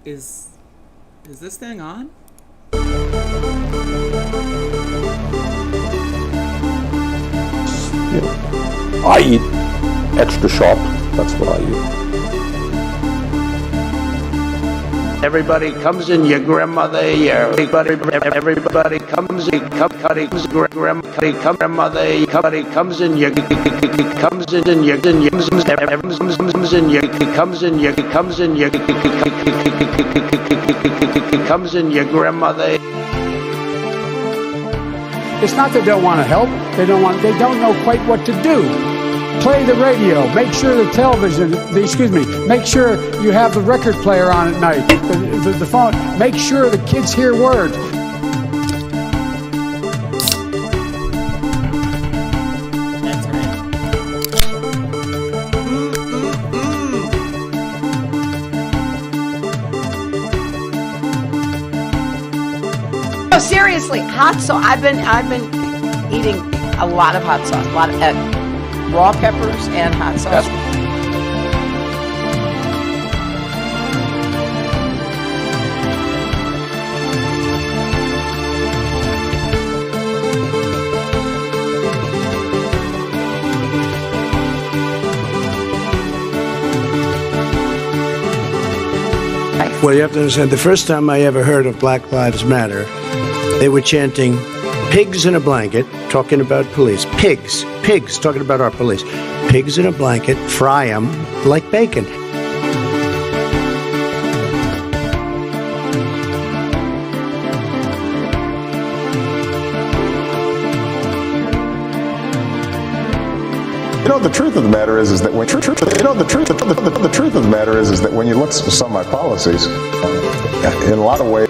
Is this thing on? Yeah. I eat extra sharp. That's what I eat. Everybody comes in your grandmother, everybody comes in, grandmother, everybody comes in your, comes in your, comes in your grandmother. It's not that they don't want to help. They don't know quite what to do. Play the radio. Make sure the television, make sure you have the record player on at night. The phone. Make sure the kids hear words. That's right. No, seriously, hot sauce. I've been eating a lot of hot sauce, a lot of raw peppers and hot sauce. Well, you have to understand, the first time I ever heard of Black Lives Matter, they were chanting, "Pigs in a blanket," talking about police. Pigs, talking about our police. Pigs in a blanket, fry them like bacon. The truth of the matter is that when the truth of the matter is that when you look at some of my policies, in a lot of ways,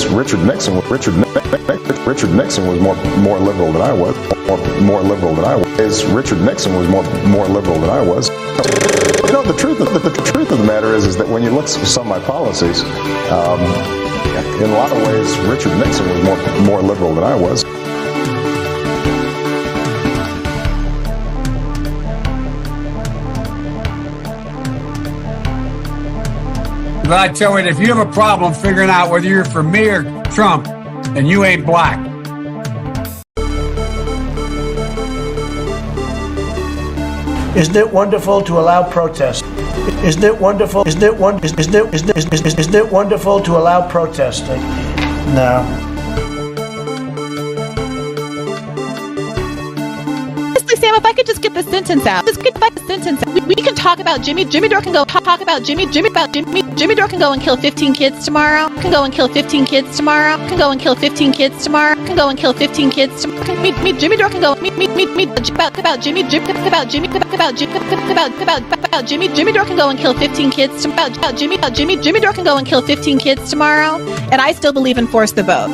Richard Nixon was more liberal than I was. Richard Nixon was more liberal than I was. The truth of the matter is that when you look at some of my policies, in a lot of ways, Richard Nixon was more liberal than I was. But I tell you, if you have a problem figuring out whether you're for me or Trump, then you ain't black. Isn't it wonderful to allow protest? Isn't it wonderful? Isn't it wonderful to allow protesting? No. Sam, if I could just get the sentence out. We can talk about Jimmy. Jimmy Dore can go talk about Jimmy. Jimmy Dore can go and kill 15 kids tomorrow. Can go and kill 15 kids tomorrow. Can go and kill 15 kids tomorrow. Can go and kill 15 kids tomorrow. Meet Jimmy Dore can go meet about Jimmy. Jimmy Dore can go and kill 15 kids about Jimmy Dore can go and kill 15 kids tomorrow. And I still believe in force the vote.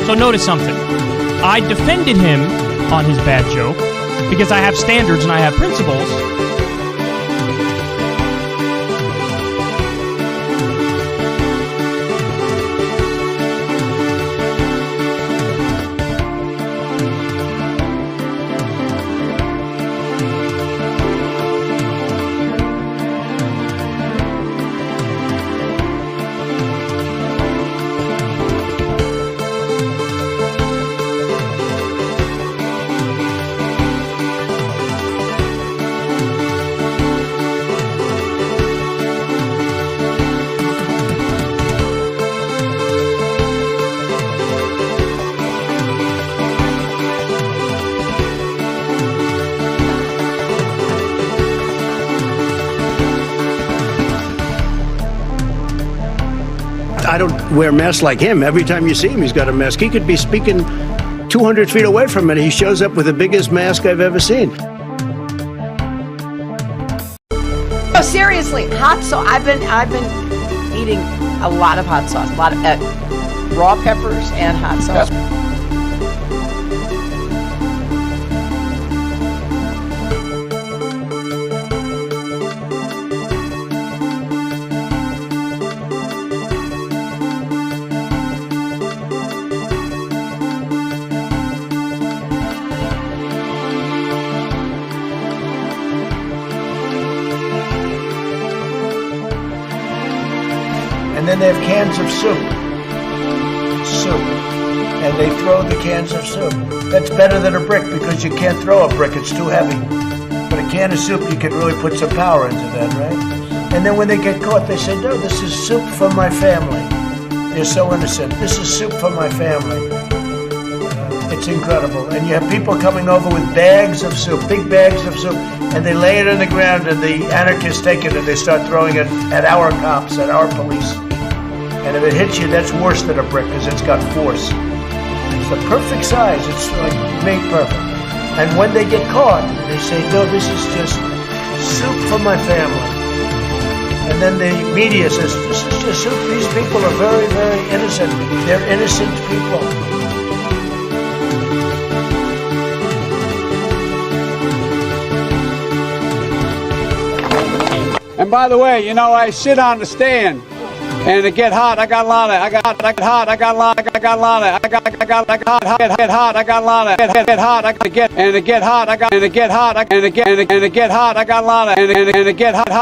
So notice something. I defended him on his bad joke because I have standards and I have principles. I don't wear masks like him. Every time you see him, he's got a mask. He could be speaking 200 feet away from it. He shows up with the biggest mask I've ever seen. No, seriously, hot sauce. I've been eating a lot of hot sauce, a lot of raw peppers and hot sauce. And then they have cans of soup. And they throw the cans of soup. That's better than a brick because you can't throw a brick, it's too heavy. But a can of soup, you can really put some power into that, right? And then when they get caught, they say, no, this is soup for my family. They're so innocent. This is soup for my family. It's incredible. And you have people coming over with bags of soup, big bags of soup, and they lay it on the ground, and the anarchists take it and they start throwing it at our cops, at our police. And if it hits you, that's worse than a brick because it's got force. It's the perfect size. It's like made perfect. And when they get caught, they say, no, this is just soup for my family. And then the media says, this is just soup. These people are very, very innocent. They're innocent people. And by the way, you know, I sit on the stand. And it get hot, I got a lot of, I got hot, I got a lot, I got a lot of, I got hot, get hot, I got a lot of, get hot, I get, and it get hot, I got, and it get hot, and it get hot, I got a lot of, and it get hot, I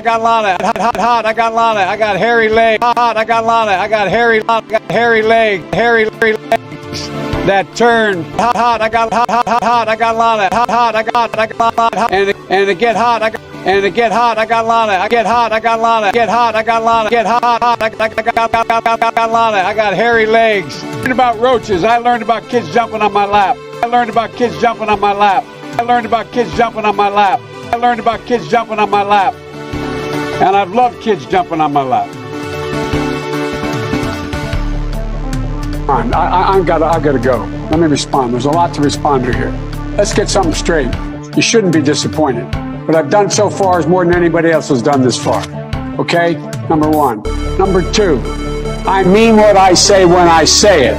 got a lot of, hot, I got a lot of, I got hairy legs, hot, I got a lot of, I got hairy legs that turn, hot, I got hot, I got a lot of, hot, I got, and it get hot, I got. And it get hot, I got a lot of, I get hot, I got a lot of, get hot, I got a lot of, get hot, I got a lot of, I got hairy legs. I learned about roaches, I learned about kids jumping on my lap. I learned about kids jumping on my lap. I learned about kids jumping on my lap. I learned about kids jumping on my lap. And I've loved kids jumping on my lap. I've got to go. Let me respond. There's a lot to respond to here. Let's get something straight. You shouldn't be disappointed. What I've done so far is more than anybody else has done this far. Okay? Number one. Number two, I mean what I say when I say it.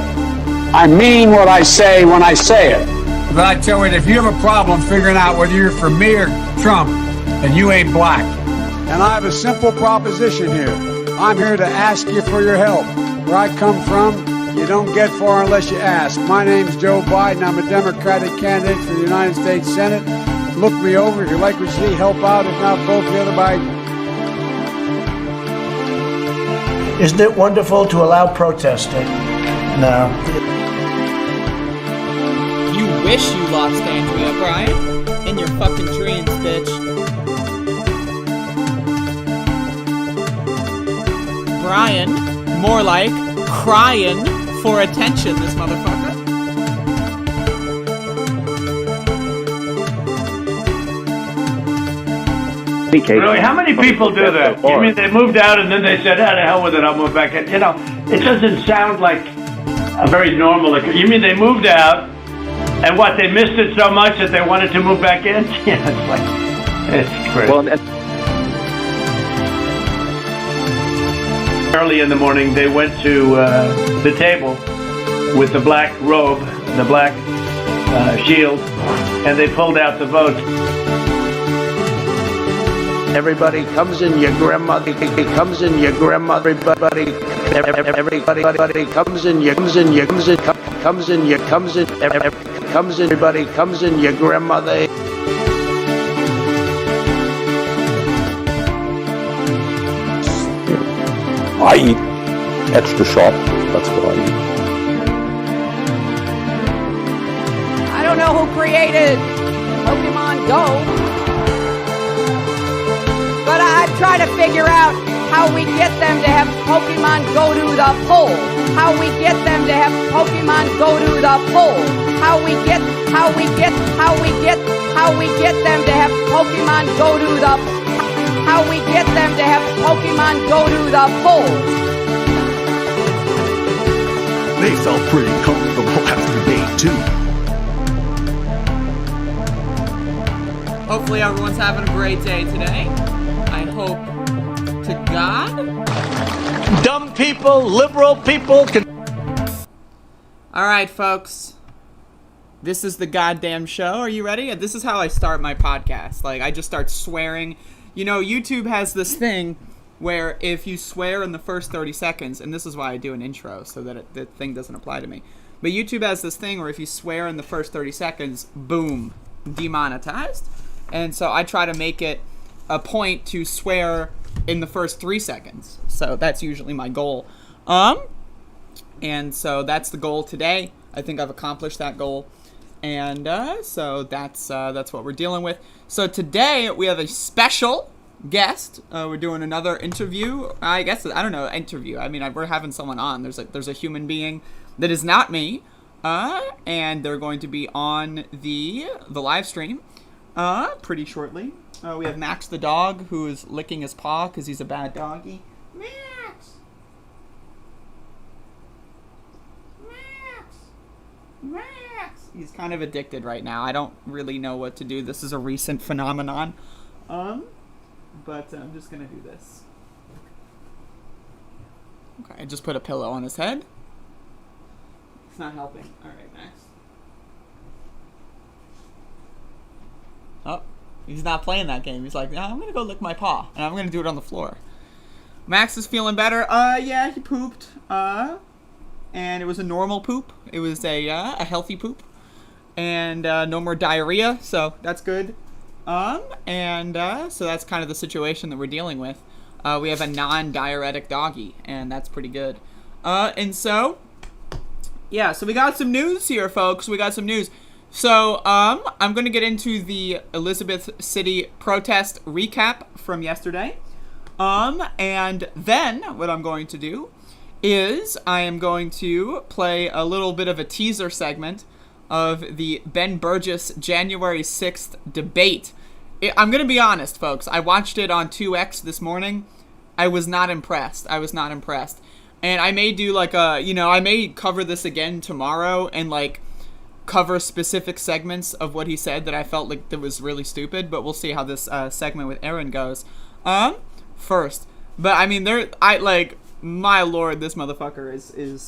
I mean what I say when I say it. But I tell you, if you have a problem figuring out whether you're for me or Trump, then you ain't black. And I have a simple proposition here. I'm here to ask you for your help. Where I come from, you don't get far unless you ask. My name's Joe Biden. I'm a Democratic candidate for the United States Senate. Look me over. If you like what you see, help out. If not, vote for the other Biden. Isn't it wonderful to allow protesting? No. You wish you lost Andrea, Brian. In your fucking dreams, bitch. Brian, more like crying for attention, this motherfucker. Really, how many people do that? You mean they moved out and then they said, "Ah, the hell with it, I'll move back in." You know, it doesn't sound like a very normal. You mean they moved out and what? They missed it so much that they wanted to move back in? Yeah, it's like it's crazy. Well, early in the morning, they went to the table with the black robe, the black shield, and they pulled out the vote. Everybody comes in your grandmother. It comes in your grandmother. Everybody comes in your Everybody comes in your grandmother. I eat extra sharp. That's what I eat. I don't know who created Pokemon Go. But I try to figure out how we get them to have Pokemon go to the poll. How we get them to have Pokemon go to the poll. How we get them to have Pokemon go to the. How we get them to have Pokemon go to the poll. They felt pretty comfortable after day 2. Hopefully everyone's having a great day today. I hope to God. Dumb people, liberal people can... Alright, folks. This is the goddamn show. Are you ready? This is how I start my podcast. Like, I just start swearing. You know, YouTube has this thing where if you swear in the first 30 seconds, and this is why I do an intro, so that the thing doesn't apply to me. But YouTube has this thing where if you swear in the first 30 seconds, boom, demonetized. And so I try to make it a point to swear in the first 3 seconds. So that's usually my goal. And so that's the goal today. I think I've accomplished that goal. And so that's what we're dealing with. So today we have a special guest. We're doing another interview. I guess, I don't know, interview. I mean, we're having someone on. There's a human being that is not me. And they're going to be on the live stream pretty shortly. We have Max the dog, who is licking his paw because he's a bad doggy. Max! Max! Max! He's kind of addicted right now. I don't really know what to do. This is a recent phenomenon. But I'm just gonna do this. Okay, I just put a pillow on his head. It's not helping. Alright, Max. Oh, he's not playing that game. He's like, no, I'm gonna go lick my paw, and I'm gonna do it on the floor. Max is feeling better. Yeah, he pooped. And it was a normal poop. It was a healthy poop. And no more diarrhea, so that's good. So that's kind of the situation that we're dealing with. We have a non-diuretic doggy, and that's pretty good. And so, yeah, so we got some news here, folks. We got some news. So, I'm going to get into the Elizabeth City protest recap from yesterday. And then what I'm going to do is I am going to play a little bit of a teaser segment of the Ben Burgis January 6th debate. I'm going to be honest, folks. I watched it on 2X this morning. I was not impressed. And I may do like I may cover this again tomorrow and like cover specific segments of what he said that I felt like that was really stupid, but we'll see how this segment with Erin goes. First. But I mean, my lord, this motherfucker is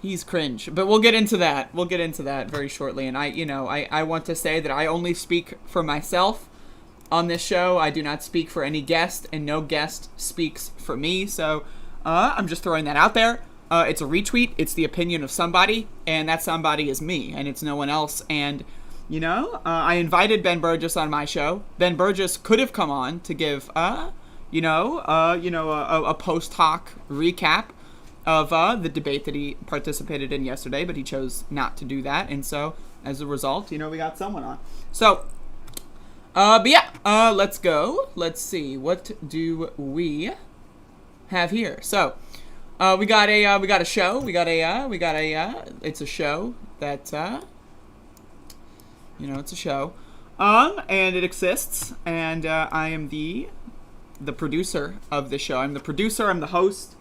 he's cringe. But we'll get into that. We'll get into that very shortly. And I want to say that I only speak for myself on this show. I do not speak for any guest, and no guest speaks for me. So I'm just throwing that out there. It's a retweet. It's the opinion of somebody, and that somebody is me, and it's no one else. And I invited Ben Burgis on my show. Ben Burgis could have come on to give a post hoc recap of the debate that he participated in yesterday, but he chose not to do that, and so as a result, we got someone on. So, but yeah, let's go. Let's see, what do we have here? So, we got a show. It's a show that it's a show, and it exists, and I am the producer of the show. I'm the producer. I'm the host.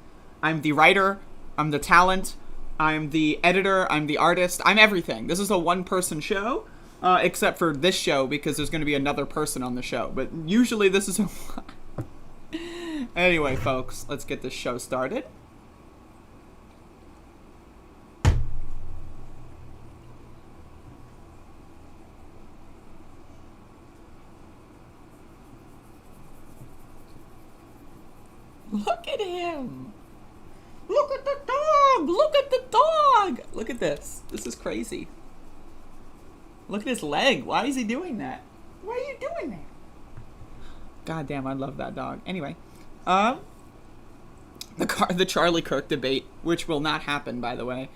I'm the writer, I'm the talent, I'm the editor, I'm the artist, I'm everything. This is a one-person show, except for this show, because there's going to be another person on the show. But usually this is a... Anyway, folks, let's get this show started. Look at him! Look at the dog! Look at the dog! Look at this. This is crazy. Look at his leg. Why is he doing that? Why are you doing that? God damn, I love that dog. Anyway, the Charlie Kirk debate, which will not happen, by the way.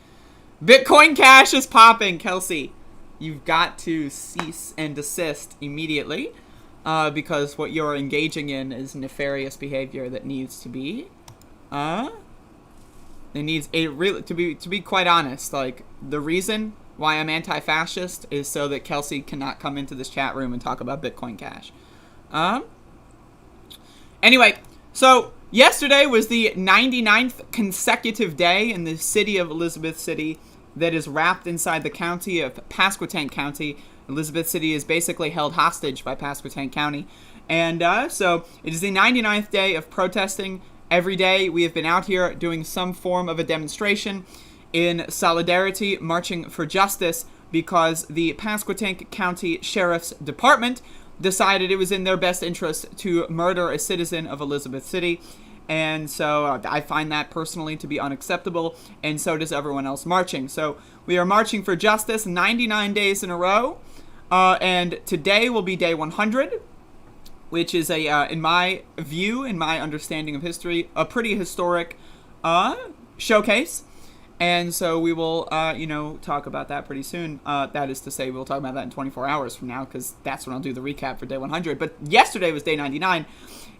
Bitcoin Cash is popping, Kelsey. You've got to cease and desist immediately, because what you're engaging in is nefarious behavior that needs to be, it needs a really, to be quite honest, like, the reason why I'm anti-fascist is so that Kelsey cannot come into this chat room and talk about Bitcoin Cash. Anyway, so yesterday was the 99th consecutive day in the city of Elizabeth City that is wrapped inside the county of Pasquotank County. Elizabeth City is basically held hostage by Pasquotank County. And so it is the 99th day of protesting. Every day we have been out here doing some form of a demonstration in solidarity, marching for justice, because the Pasquotank County Sheriff's Department decided it was in their best interest to murder a citizen of Elizabeth City. And so I find that personally to be unacceptable, and so does everyone else marching. So we are marching for justice 99 days in a row, and today will be day 100, which is in my view, in my understanding of history, a pretty historic showcase. And so we will, talk about that pretty soon. That is to say, we'll talk about that in 24 hours from now, because that's when I'll do the recap for day 100. But yesterday was day 99.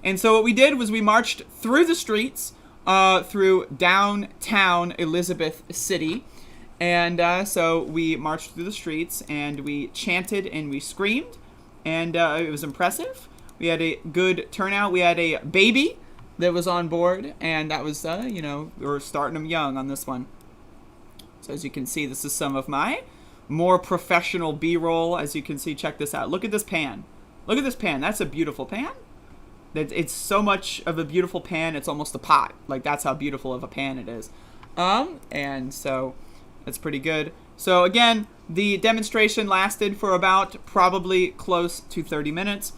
And so what we did was we marched through the streets, through downtown Elizabeth City. And so we marched through the streets, and we chanted and we screamed. And it was impressive. We had a good turnout. We had a baby that was on board. And that was, we were starting them young on this one. So as you can see, this is some of my more professional B-roll. As you can see, check this out. Look at this pan. Look at this pan. That's a beautiful pan. It's so much of a beautiful pan, it's almost a pot. Like, that's how beautiful of a pan it is. And so that's pretty good. So again, the demonstration lasted for about probably close to 30 minutes.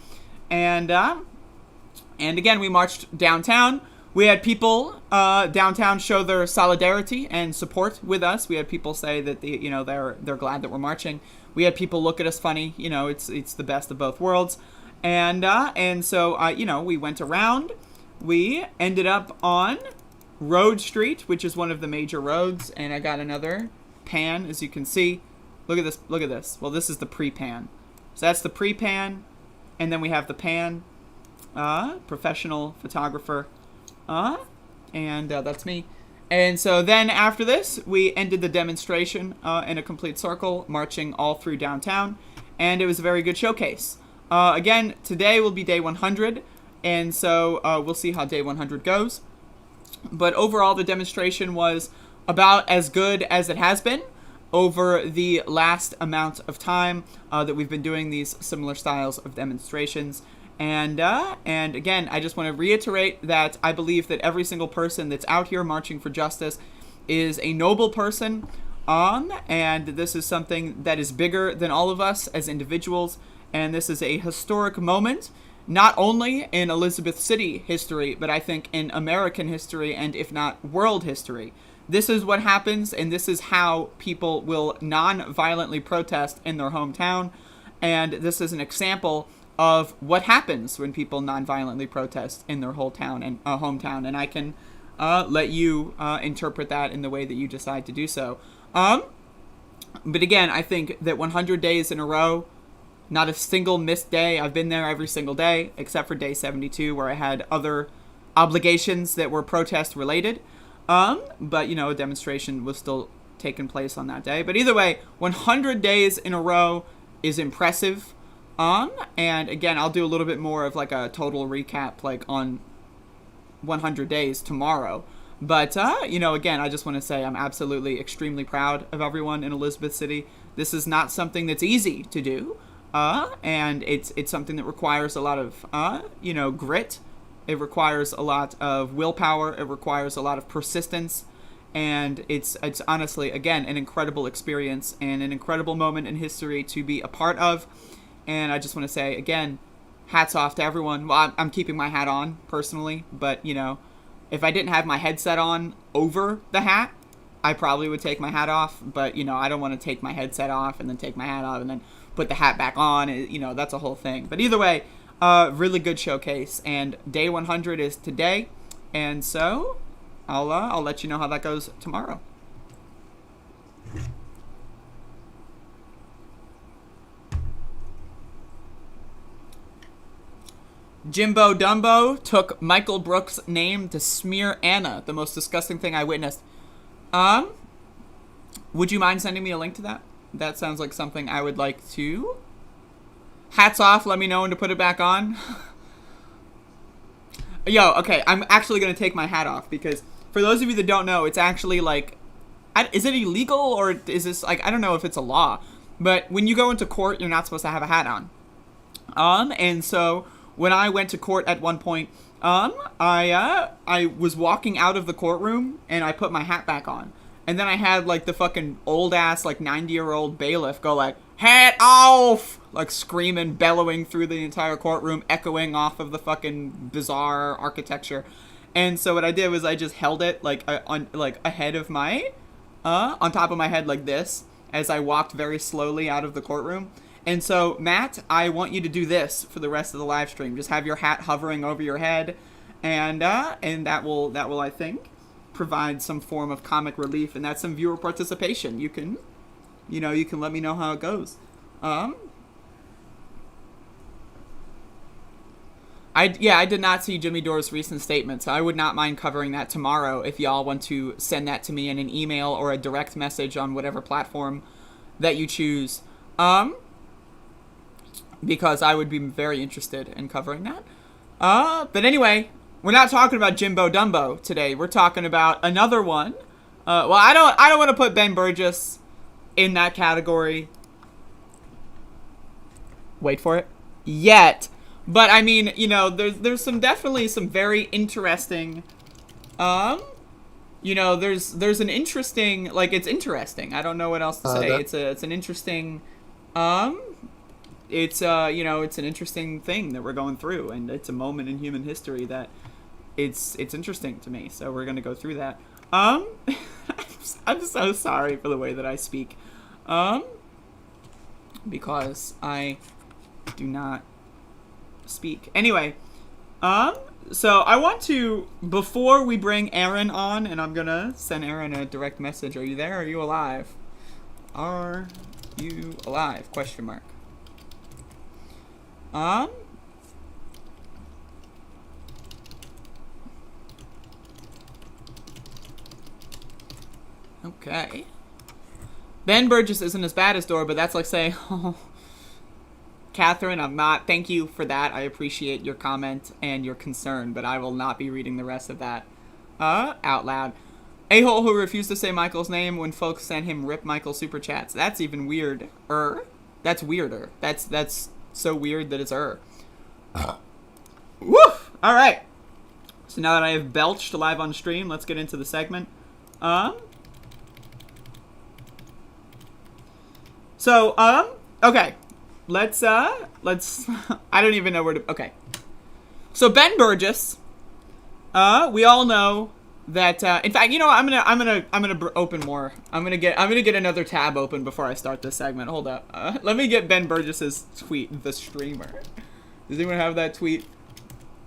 And again, we marched downtown. We had people downtown show their solidarity and support with us. We had people say that they're glad that we're marching. We had people look at us funny. It's the best of both worlds. And so we went around. We ended up on Road Street, which is one of the major roads, and I got another pan, as you can see. Look at this. Look at this. Well, this is the pre-pan. So that's the pre-pan, and then we have the pan. Professional photographer. And that's me. And so then after this, we ended the demonstration in a complete circle, marching all through downtown, and it was a very good showcase. Again, today will be day 100, and so we'll see how day 100 goes. But overall, the demonstration was about as good as it has been over the last amount of time that we've been doing these similar styles of demonstrations. And again, I just want to reiterate that I believe that every single person that's out here marching for justice is a noble person, and this is something that is bigger than all of us as individuals. And this is a historic moment, not only in Elizabeth City history, but I think in American history, and if not world history. This is what happens, and this is how people will non-violently protest in their hometown. And this is an example of what happens when people non-violently protest in their whole town and hometown. And I can let you interpret that in the way that you decide to do so. But again, I think that 100 days in a row, not a single missed day. I've been there every single day, except for day 72, where I had other obligations that were protest related. But, a demonstration was still taking place on that day. But either way, 100 days in a row is impressive. And again, I'll do a little bit more of like a total recap, like on 100 days tomorrow. But, again, I just want to say I'm absolutely extremely proud of everyone in Elizabeth City. This is not something that's easy to do. And it's something that requires a lot of, grit. It requires a lot of willpower. It requires a lot of persistence. And it's honestly, again, an incredible experience and an incredible moment in history to be a part of. And I just want to say, again, hats off to everyone. Well, I'm keeping my hat on, personally. But, if I didn't have my headset on over the hat, I probably would take my hat off. But, I don't want to take my headset off and then take my hat off and then put the hat back on. That's a whole thing. But either way, really good showcase. And day 100 is today. And so I'll let you know how that goes tomorrow. Jimbo Dumbo took Michael Brooks' name to smear Anna, the most disgusting thing I witnessed. Would you mind sending me a link to that? That sounds like something I would like to. Hats off, let me know when to put it back on. Yo, okay, I'm actually going to take my hat off because for those of you that don't know, it's actually like, is it illegal or is this like, I don't know if it's a law, but when you go into court, you're not supposed to have a hat on. And so when I went to court at one point, I was walking out of the courtroom and I put my hat back on. And then I had like the fucking old ass, like 90-year-old bailiff go like, hat off! Like screaming, bellowing through the entire courtroom, echoing off of the fucking bizarre architecture. And so what I did was I just held it like on like ahead of my, on top of my head like this, as I walked very slowly out of the courtroom. And so Matt, I want you to do this for the rest of the live stream. Just have your hat hovering over your head, and that will I think provide some form of comic relief, and that's some viewer participation. You can let me know how it goes. I did not see Jimmy Dore's recent statement, so I would not mind covering that tomorrow if y'all want to send that to me in an email or a direct message on whatever platform that you choose. Because I would be very interested in covering that. But anyway, we're not talking about Jimbo Dumbo today. We're talking about another one. Well, I don't want to put Ben Burgis in that category. Wait for it. Yet. But I mean, you know, there's definitely some very interesting, you know, there's an interesting, like, it's interesting. I don't know what else to say. It's an interesting, it's an interesting thing that we're going through, and it's a moment in human history that it's interesting to me. So we're gonna go through that. I'm so sorry for the way that I speak, because I do not speak. Anyway, so I want to, before we bring Erin on, and I'm gonna send Erin a direct message. Are you there? Are you alive? Are you alive? Question mark. Okay. Ben Burgis isn't as bad as Dora, but that's like saying, oh, Catherine, I'm not. Thank you for that. I appreciate your comment and your concern, but I will not be reading the rest of that out loud. A-hole who refused to say Michael's name when folks sent him Rip Michael super chats. That's even weirder. That's weirder. That's so weird that it's Woof! Alright. So now that I have belched live on stream, let's get into the segment. Okay. Let's I don't even know where to, okay. So Ben Burgis, we all know that, in fact, you know, I'm gonna open more. I'm gonna get another tab open before I start this segment. Hold up. Let me get Ben Burgis's tweet, the streamer. Does anyone have that tweet?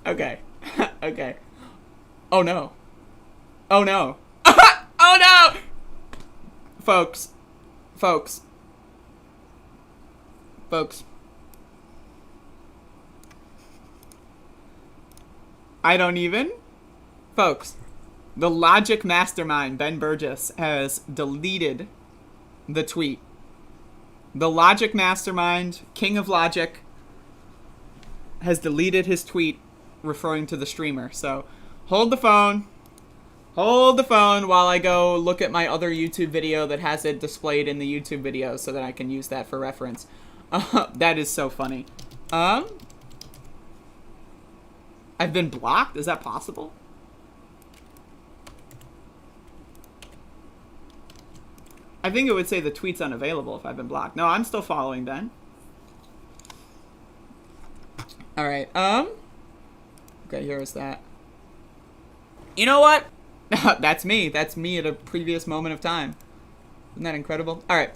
Okay. Okay. Oh no. Oh no. Oh no! Folks. I don't even. Folks. The logic mastermind, Ben Burgis, has deleted the tweet. The logic mastermind, king of logic, has deleted his tweet referring to the streamer. So, hold the phone. Hold the phone while I go look at my other YouTube video that has it displayed in the YouTube video so that I can use that for reference. That is so funny. I've been blocked? Is that possible? I think it would say the tweet's unavailable if I've been blocked. No, I'm still following Ben. Alright, okay, here's that. You know what? That's me. That's me at a previous moment of time. Isn't that incredible? Alright,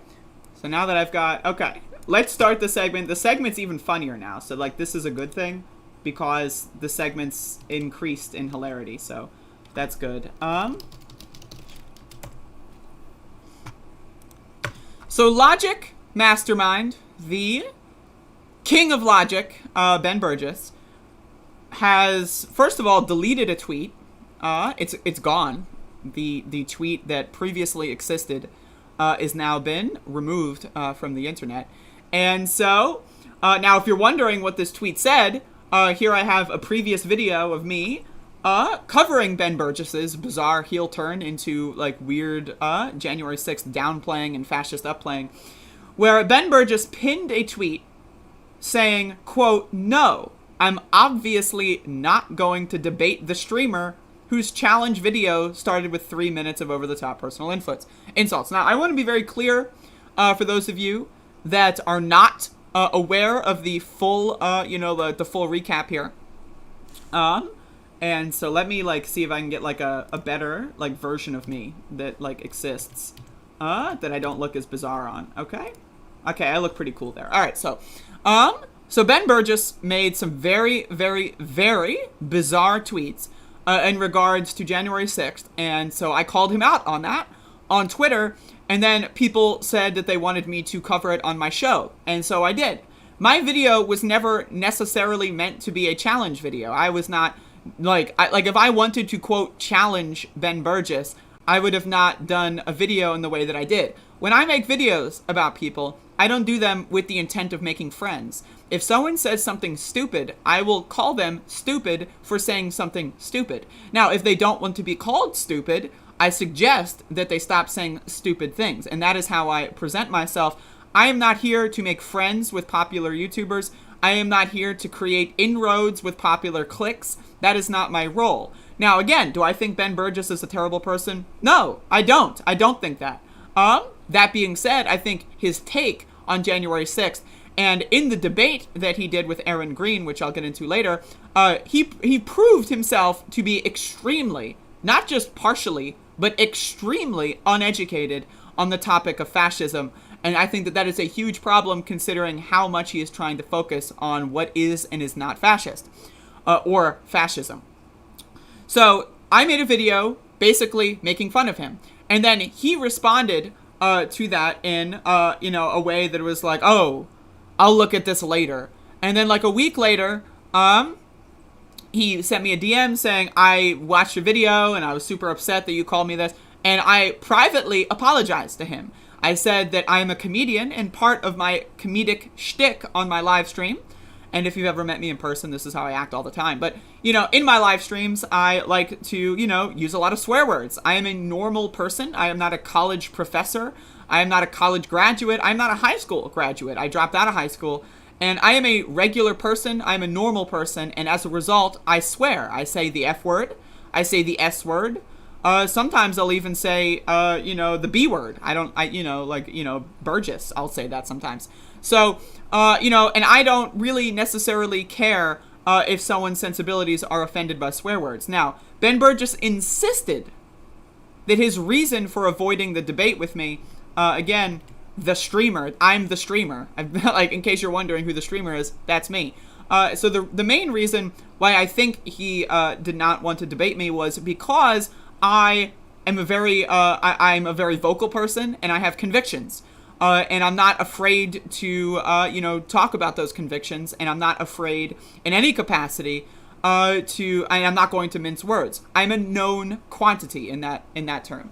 so now that I've got... Okay, let's start the segment. The segment's even funnier now, so, like, this is a good thing because the segment's increased in hilarity, so that's good. So Logic Mastermind, the king of logic, Ben Burgis, has, first of all, deleted a tweet. It's gone. The tweet that previously existed is now been removed from the internet. And so, now if you're wondering what this tweet said, here I have a previous video of me covering Ben Burgis's bizarre heel turn into, like, weird January 6th downplaying and fascist upplaying, where Ben Burgis pinned a tweet saying, quote, "No, I'm obviously not going to debate the streamer whose challenge video started with 3 minutes of over-the-top personal insults." Now, I want to be very clear for those of you that are not aware of the full, the full recap here. And so let me, like, see if I can get, like, a better, like, version of me that, like, exists, that I don't look as bizarre on, okay? Okay, I look pretty cool there. All right, so Ben Burgis made some very, very, very bizarre tweets in regards to January 6th, and so I called him out on that on Twitter, and then people said that they wanted me to cover it on my show, and so I did. My video was never necessarily meant to be a challenge video. I was not, if I wanted to, quote, challenge Ben Burgis, I would have not done a video in the way that I did. When I make videos about people, I don't do them with the intent of making friends. If someone says something stupid, I will call them stupid for saying something stupid. Now, if they don't want to be called stupid, I suggest that they stop saying stupid things. And that is how I present myself. I am not here to make friends with popular YouTubers. I am not here to create inroads with popular cliques. That is not my role. Now, again, do I think Ben Burgis is a terrible person? No, I don't. I don't think that. That being said, I think his take on January 6th and in the debate that he did with Erin Green, which I'll get into later, he proved himself to be extremely, not just partially, but extremely uneducated on the topic of fascism. And I think that that is a huge problem considering how much he is trying to focus on what is and is not fascist, or fascism. So I made a video basically making fun of him. And then he responded to that in, a way that was like, oh, I'll look at this later. And then like a week later, he sent me a DM saying, I watched your video and I was super upset that you called me this. And I privately apologized to him. I said that I am a comedian and part of my comedic shtick on my live stream. And if you've ever met me in person, this is how I act all the time. But, in my live streams, I like to, use a lot of swear words. I am a normal person. I am not a college professor. I am not a college graduate. I am not a high school graduate. I dropped out of high school. And I am a regular person. I am a normal person. And as a result, I swear. I say the F word. I say the S word. Sometimes I'll even say, the B word. Burgess. I'll say that sometimes. So, and I don't really necessarily care if someone's sensibilities are offended by swear words. Now, Ben Burgis insisted that his reason for avoiding the debate with me, again, the streamer, I'm the streamer. In case you're wondering who the streamer is, that's me. So the main reason why I think he did not want to debate me was because I am I'm a very vocal person and I have convictions. And I'm not afraid to, talk about those convictions, and I'm not afraid in any capacity and I'm not going to mince words. I'm a known quantity in that term.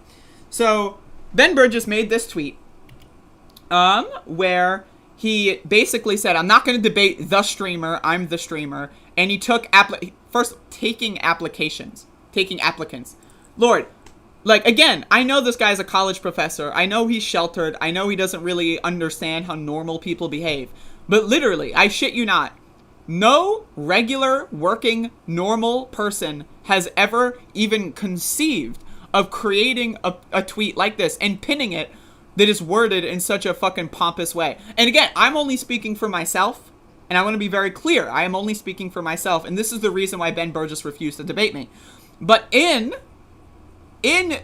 So Ben Burgis made this tweet, where he basically said, I'm not going to debate the streamer, I'm the streamer, and he took taking applicants. Lord. Again, I know this guy's a college professor. I know he's sheltered. I know he doesn't really understand how normal people behave. But literally, I shit you not, no regular, working, normal person has ever even conceived of creating a tweet like this and pinning it that is worded in such a fucking pompous way. And again, I'm only speaking for myself, and I want to be very clear. I am only speaking for myself, and this is the reason why Ben Burgis refused to debate me. But in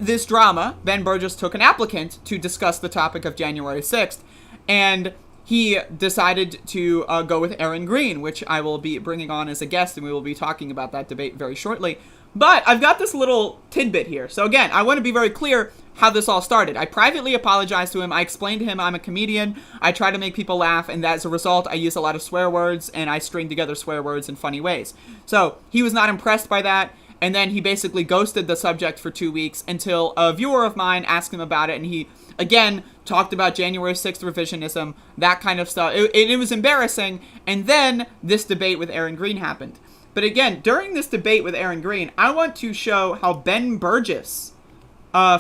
this drama, Ben Burgis took an applicant to discuss the topic of January 6th, and he decided to go with Erin Green, which I will be bringing on as a guest, and we will be talking about that debate very shortly. But I've got this little tidbit here. So again, I want to be very clear how this all started. I privately apologized to him. I explained to him I'm a comedian. I try to make people laugh, and as a result, I use a lot of swear words, and I string together swear words in funny ways. So he was not impressed by that. And then he basically ghosted the subject for 2 weeks until a viewer of mine asked him about it, and he, again, talked about January 6th revisionism, that kind of stuff. It was embarrassing, and then this debate with Erin Green happened. But again, during this debate with Erin Green, I want to show how Ben Burgis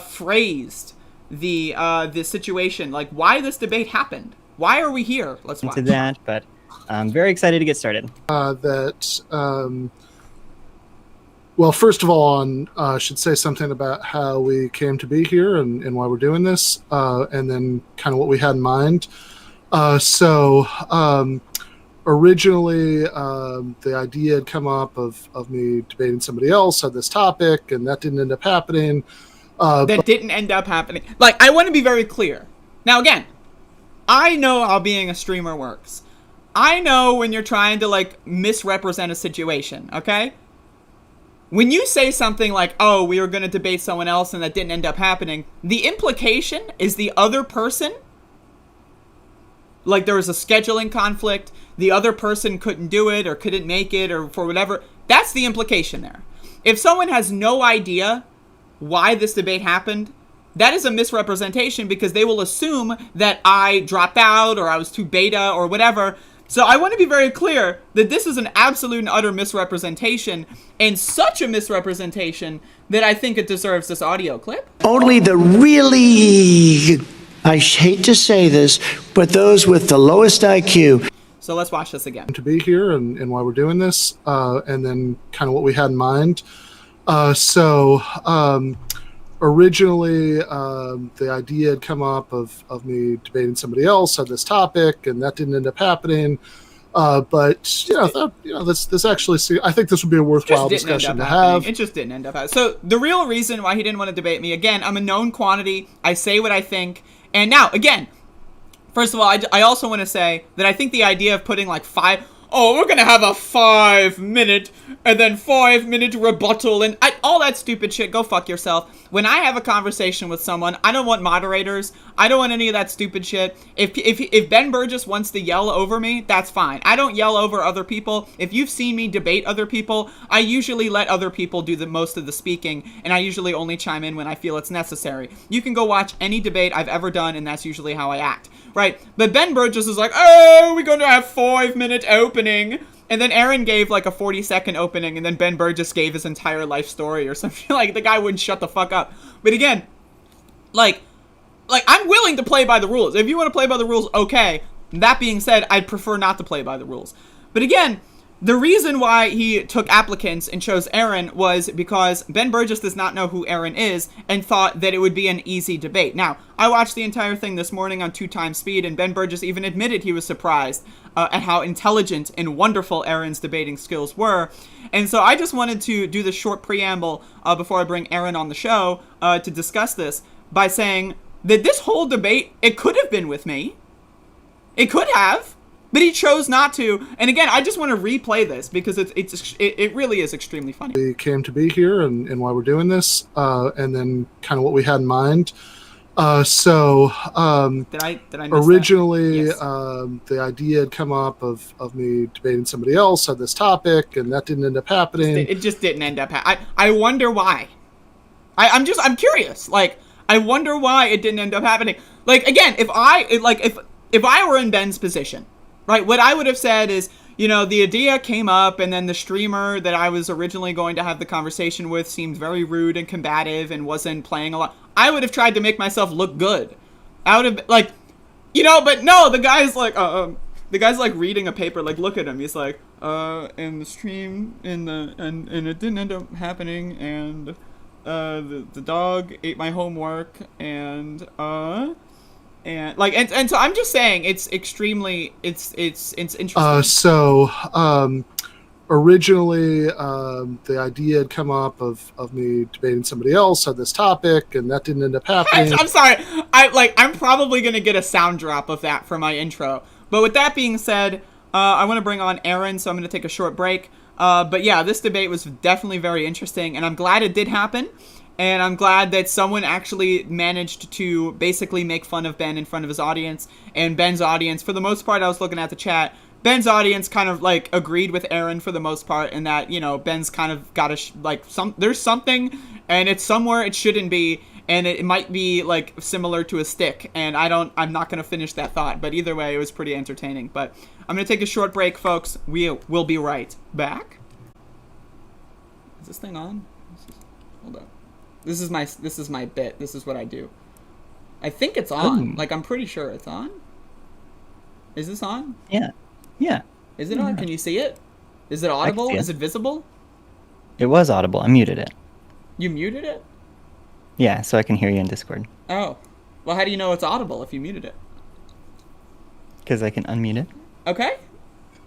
phrased the situation, like why this debate happened. Why are we here? Let's watch. Into that, but I'm very excited to get started. Well, first of all, I should say something about how we came to be here and why we're doing this, and then kind of what we had in mind. Originally, the idea had come up of me debating somebody else on this topic, and that didn't end up happening. Didn't end up happening. Like, I want to be very clear. Now, again, I know how being a streamer works. I know when you're trying to, like, misrepresent a situation, okay? When you say something like, oh, we were going to debate someone else and that didn't end up happening, the implication is the other person, like there was a scheduling conflict, the other person couldn't do it or couldn't make it or for whatever. That's the implication there. If someone has no idea why this debate happened, that is a misrepresentation because they will assume that I dropped out or I was too beta or whatever. So I want to be very clear that this is an absolute and utter misrepresentation, and such a misrepresentation that I think it deserves this audio clip. Only the really, I hate to say this, but those with the lowest IQ. So let's watch this again. To be here and why we're doing this, and then kind of what we had in mind. Originally, the idea had come up of me debating somebody else on this topic, and that didn't end up happening. This actually, I think this would be a worthwhile discussion to have. It just didn't end up happening. So the real reason why he didn't want to debate me, again, I'm a known quantity. I say what I think. And now, again, first of all, I also want to say that I think the idea of putting like we're going to have a 5-minute and then 5-minute rebuttal and all that stupid shit. Go fuck yourself. When I have a conversation with someone, I don't want moderators. I don't want any of that stupid shit. If Ben Burgis wants to yell over me, that's fine. I don't yell over other people. If you've seen me debate other people, I usually let other people do the most of the speaking, and I usually only chime in when I feel it's necessary. You can go watch any debate I've ever done, and that's usually how I act. Right? But Ben Burgis is like, oh, we're going to have 5-minute opening. And then Erin gave like a 40-second opening, and then Ben Burgis gave his entire life story or something. Like, the guy wouldn't shut the fuck up. But again, like I'm willing to play by the rules. If you want to play by the rules, okay. That being said, I'd prefer not to play by the rules. But again, the reason why he took applicants and chose Erin was because Ben Burgis does not know who Erin is and thought that it would be an easy debate. Now, I watched the entire thing this morning on 2x speed, and Ben Burgis even admitted he was surprised at how intelligent and wonderful Erin's debating skills were. And so I just wanted to do the short preamble before I bring Erin on the show to discuss this by saying that this whole debate, it could have been with me. It could have. But he chose not to. And again, I just want to replay this because it really is extremely funny. We came to be here and why we're doing this, and then kind of what we had in mind. Did I miss originally, that? Yes. The idea had come up of me debating somebody else on this topic, and that didn't end up happening. It just didn't end up happening. I wonder why. I'm curious. Like, I wonder why it didn't end up happening. Like, again, if I were in Ben's position, right, what I would have said is, you know, the idea came up and then the streamer that I was originally going to have the conversation with seemed very rude and combative and wasn't playing a lot. I would have tried to make myself look good. I would have, like, you know, but no, the guy's like reading a paper, like, look at him. He's like, and the stream, and it didn't end up happening, and, the dog ate my homework, and so I'm just saying it's extremely it's interesting. Originally, the idea had come up of me debating somebody else on this topic, and that didn't end up happening. I'm sorry. I'm probably gonna get a sound drop of that for my intro. But with that being said, I want to bring on Erin, so I'm gonna take a short break. But yeah, this debate was definitely very interesting, and I'm glad it did happen. And I'm glad that someone actually managed to basically make fun of Ben in front of his audience. And Ben's audience, for the most part, I was looking at the chat, Ben's audience kind of like agreed with Erin for the most part, in that, you know, Ben's kind of got there's something, and it's somewhere it shouldn't be, and it might be like similar to a stick, and I'm not gonna finish that thought, but either way, it was pretty entertaining. But I'm gonna take a short break, folks. We'll be right back. Is this thing on? Hold on. This is my bit. This is what I do. I think it's on. Like, I'm pretty sure it's on. Is this on? Yeah. Yeah. Is it on? Can you see it? Is it audible? Is it visible? It was audible. I muted it. You muted it? Yeah, so I can hear you in Discord. Oh. Well, how do you know it's audible if you muted it? Because I can unmute it. Okay.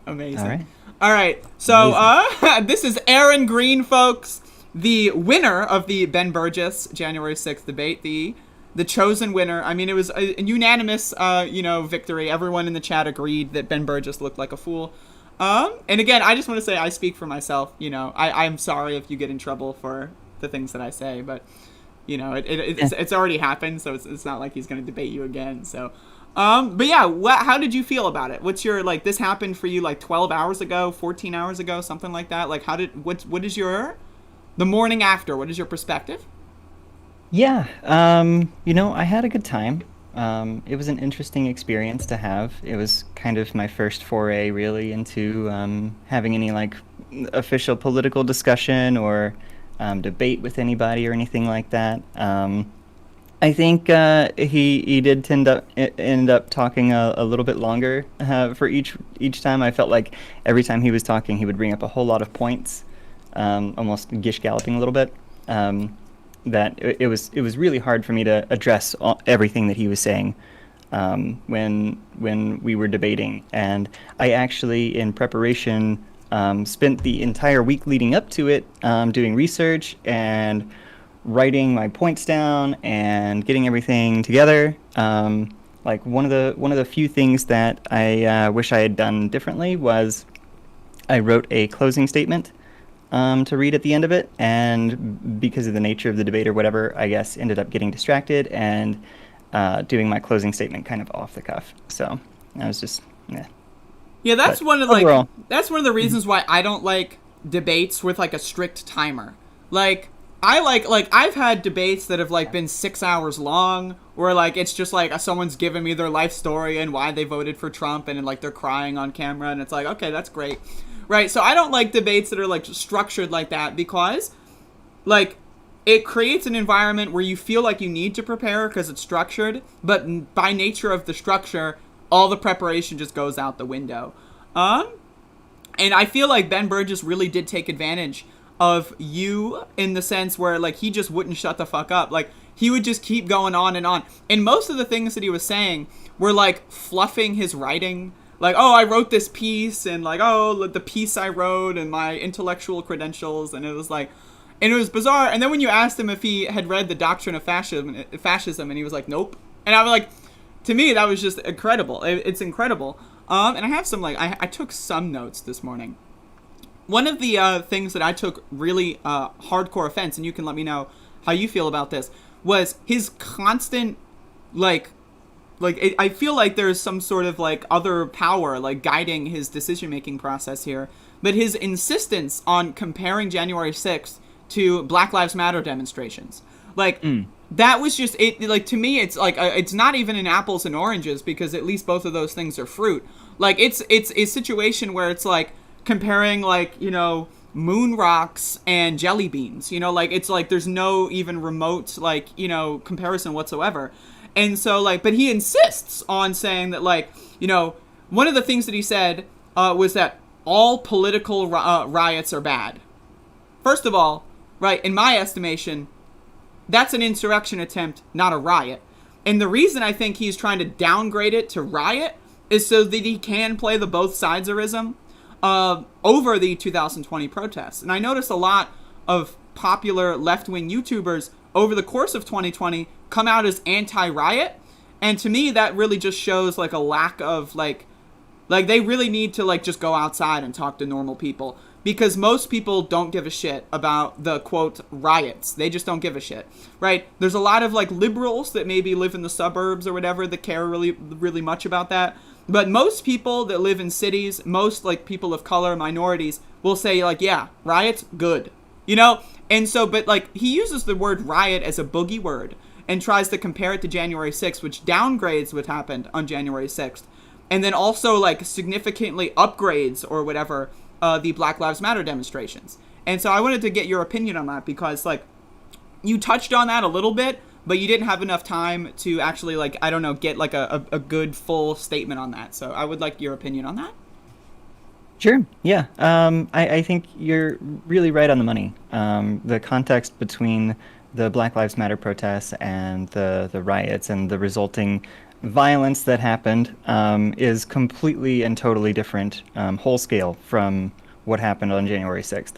Amazing. All right. So, this is Erin Green, folks. The winner of the Ben Burgis January 6th debate. The chosen winner. I mean, it was a unanimous, victory. Everyone in the chat agreed that Ben Burgis looked like a fool. And again, I just want to say I speak for myself. You know, I'm sorry if you get in trouble for the things that I say, but, you know, it's already happened, so it's not like he's going to debate you again. So, but yeah, how did you feel about it? What's your, like, this happened for you like 12 hours ago, 14 hours ago, something like that? Like, what is the morning after, what is your perspective? Yeah, I had a good time. It was an interesting experience to have. It was kind of my first foray, really, into having any, like, official political discussion or debate with anybody or anything like that. I think he did end up talking a little bit longer for each time. I felt like every time he was talking, he would bring up a whole lot of points, almost gish galloping a little bit. That it was really hard for me to address everything that he was saying when we were debating. And I actually, in preparation, spent the entire week leading up to it doing research and writing my points down and getting everything together. Like one of the few things that I wish I had done differently was I wrote a closing statement to read at the end of it, and because of the nature of the debate or whatever, I guess ended up getting distracted and doing my closing statement kind of off the cuff. So I was just yeah, that's but one of overall, that's one of the reasons why I don't like debates with like a strict timer. Like I like I've had debates that have like been 6 hours long, where like it's just like someone's giving me their life story and why they voted for Trump, and like they're crying on camera, and it's like, okay, that's great. Right, so I don't like debates that are, like, structured like that, because, like, it creates an environment where you feel like you need to prepare because it's structured, but by nature of the structure, all the preparation just goes out the window. And I feel like Ben Burgis really did take advantage of you in the sense where, like, he just wouldn't shut the fuck up. Like, he would just keep going on. And most of the things that he was saying were, like, fluffing his writing. Like, oh, I wrote this piece, and like, oh, the piece I wrote and my intellectual credentials, and it was like, and it was bizarre. And then when you asked him if he had read the Doctrine of Fascism, and he was like, nope. And I was like, to me, that was just incredible. It's incredible. And I have some, like, I took some notes this morning. One of the things that I took really hardcore offense, and you can let me know how you feel about this, was his constant, I feel like there's some sort of, like, other power, like, guiding his decision-making process here. But his insistence on comparing January 6th to Black Lives Matter demonstrations. Like, that was just, like, to me, it's, like, it's not even an apples and oranges, because at least both of those things are fruit. Like, it's a situation where it's, like, comparing, like, you know, moon rocks and jelly beans. You know, like, it's, like, there's no even remote, like, you know, comparison whatsoever. And so, like, but he insists on saying that, like, you know, one of the things that he said was that all political riots are bad. First of all, right, in my estimation, that's an insurrection attempt, not a riot. And the reason I think he's trying to downgrade it to riot is so that he can play the both sides-erism over the 2020 protests. And I noticed a lot of popular left-wing YouTubers over the course of 2020 come out as anti-riot, and to me that really just shows like a lack of like they really need to like just go outside and talk to normal people, because most people don't give a shit about the quote riots. They just don't give a shit, right? There's a lot of like liberals that maybe live in the suburbs or whatever that care really much about that, But most people that live in cities, most like people of color, minorities, will say like, yeah, riots, good. You know? And so, but like, he uses the word riot as a boogie word and tries to compare it to January 6th, which downgrades what happened on January 6th. And then also like significantly upgrades or whatever the Black Lives Matter demonstrations. And so I wanted to get your opinion on that because like, you touched on that a little bit, but you didn't have enough time to actually, like, I don't know, get, like, a good, full statement on that. So I would like your opinion on that. Sure, yeah. I think you're really right on the money. The context between the Black Lives Matter protests and the riots and the resulting violence that happened is completely and totally different, whole scale, from what happened on January 6th.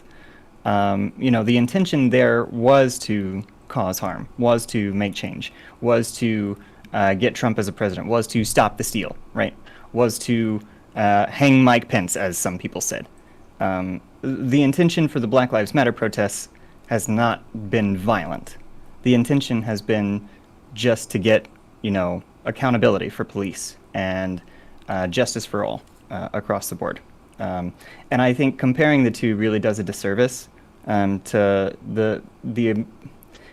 The intention there was to cause harm, was to make change, was to get Trump as a president, was to stop the steal, right? Was to hang Mike Pence, as some people said. The intention for the Black Lives Matter protests has not been violent. The intention has been just to get, accountability for police and justice for all across the board. And I think comparing the two really does a disservice to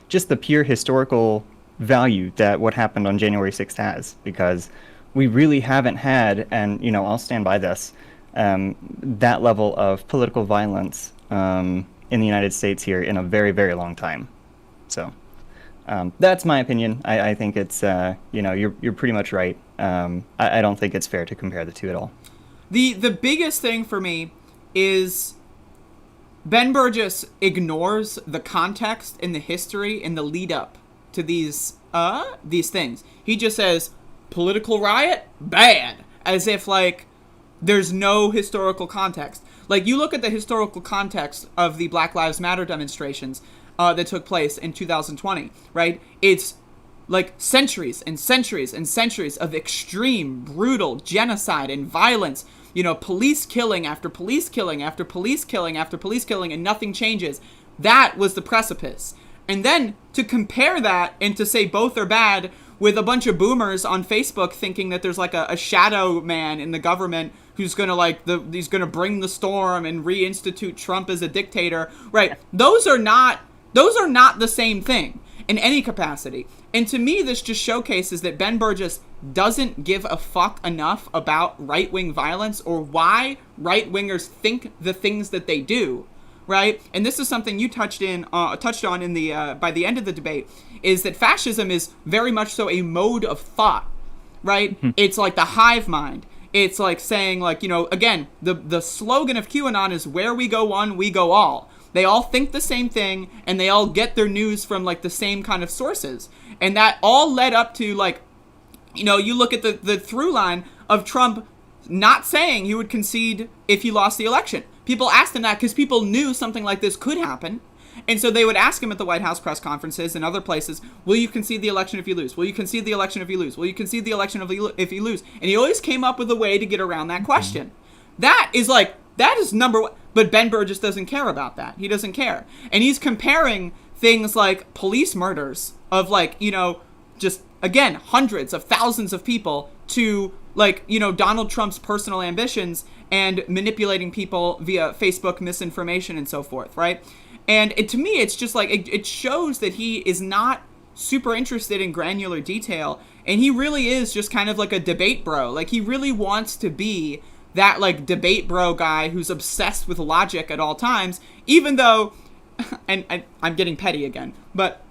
just the pure historical value that what happened on January 6th has, because we really haven't had, and I'll stand by this, that level of political violence in the United States here in a very, very long time. So that's my opinion. I think it's you're pretty much right. I don't think it's fair to compare the two at all. The biggest thing for me is Ben Burgis ignores the context and the history and the lead up to these things. He just says political riot, bad, as if like there's no historical context. Like you look at the historical context of the Black Lives Matter demonstrations that took place in 2020, right? It's like centuries and centuries and centuries of extreme, brutal genocide and violence. Police killing after police killing after police killing after police killing, and nothing changes. That was the precipice. And then to compare that and to say both are bad with a bunch of boomers on Facebook thinking that there's like a shadow man in the government who's gonna he's gonna bring the storm and reinstitute Trump as a dictator, right? Those are not the same thing in any capacity. And to me, this just showcases that Ben Burgis doesn't give a fuck enough about right-wing violence or why right-wingers think the things that they do, right? And this is something you touched on in the by the end of the debate, is that fascism is very much so a mode of thought, right? It's like the hive mind. It's like saying, like, again, the slogan of QAnon is where we go one, we go all. They all think the same thing, and they all get their news from, like, the same kind of sources. And that all led up to, like, you look at the through line of Trump not saying he would concede if he lost the election. People asked him that because people knew something like this could happen. And so they would ask him at the White House press conferences and other places, will you concede the election if you lose? Will you concede the election if you lose? Will you concede the election if you lose? And he always came up with a way to get around that question. That is number one. But Ben Burgis doesn't care about that. He doesn't care. And he's comparing things like police murders of, like, just, again, hundreds of thousands of people to, like, Donald Trump's personal ambitions and manipulating people via Facebook misinformation and so forth, right? And to me, it's just like, it shows that he is not super interested in granular detail. And he really is just kind of like a debate bro. Like, he really wants to be that, like, debate bro guy who's obsessed with logic at all times, even though, and I'm getting petty again, but,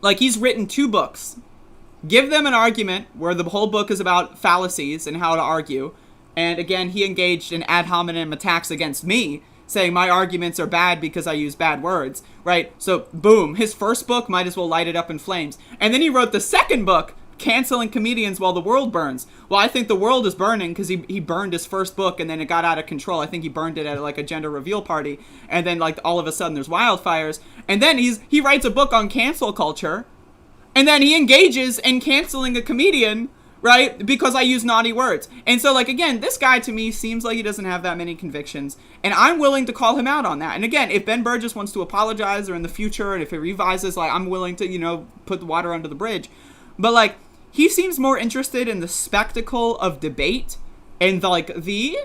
like, he's written 2 books. Give them an argument where the whole book is about fallacies and how to argue. And again, he engaged in ad hominem attacks against me, saying my arguments are bad because I use bad words, right? So, boom, his first book might as well light it up in flames. And then he wrote the second book, Canceling Comedians While the World Burns. Well, I think the world is burning because he burned his first book and then it got out of control. I think he burned it at, like, a gender reveal party. And then, like, all of a sudden there's wildfires. And then he writes a book on cancel culture. And then he engages in canceling a comedian, right? Because I use naughty words. And so, like, again, this guy to me seems like he doesn't have that many convictions. And I'm willing to call him out on that. And again, if Ben Burgis wants to apologize or in the future, and if he revises, like, I'm willing to, put the water under the bridge. But, like, he seems more interested in the spectacle of debate and the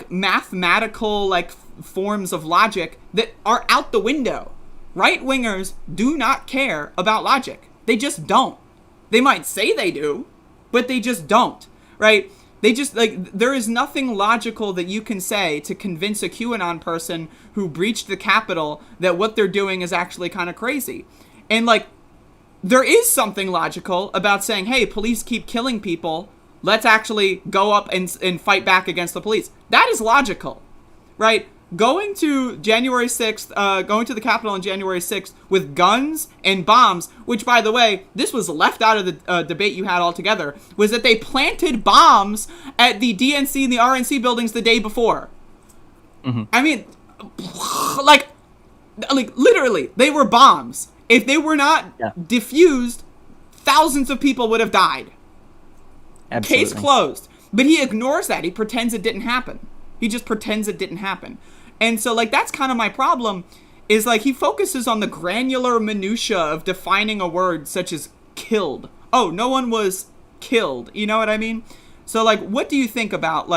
mathematical forms of logic that are out the window. Right-wingers do not care about logic. They just don't. They might say they do, but they just don't, right? They just, there is nothing logical that you can say to convince a QAnon person who breached the Capitol that what they're doing is actually kind of crazy. And, there is something logical about saying, hey, police keep killing people. Let's actually go up and fight back against the police. That is logical, right? Going to January 6th, going to the Capitol on January 6th with guns and bombs, which, by the way, this was left out of the debate you had altogether, was that they planted bombs at the DNC and the RNC buildings the day before. Mm-hmm. I mean, literally, they were bombs. If they were not diffused, thousands of people would have died. Absolutely. Case closed. But he ignores that. He pretends it didn't happen. He just pretends it didn't happen. And so, that's kind of my problem, is, he focuses on the granular minutia of defining a word such as killed. Oh, no one was killed. You know what I mean? So, what do you think about,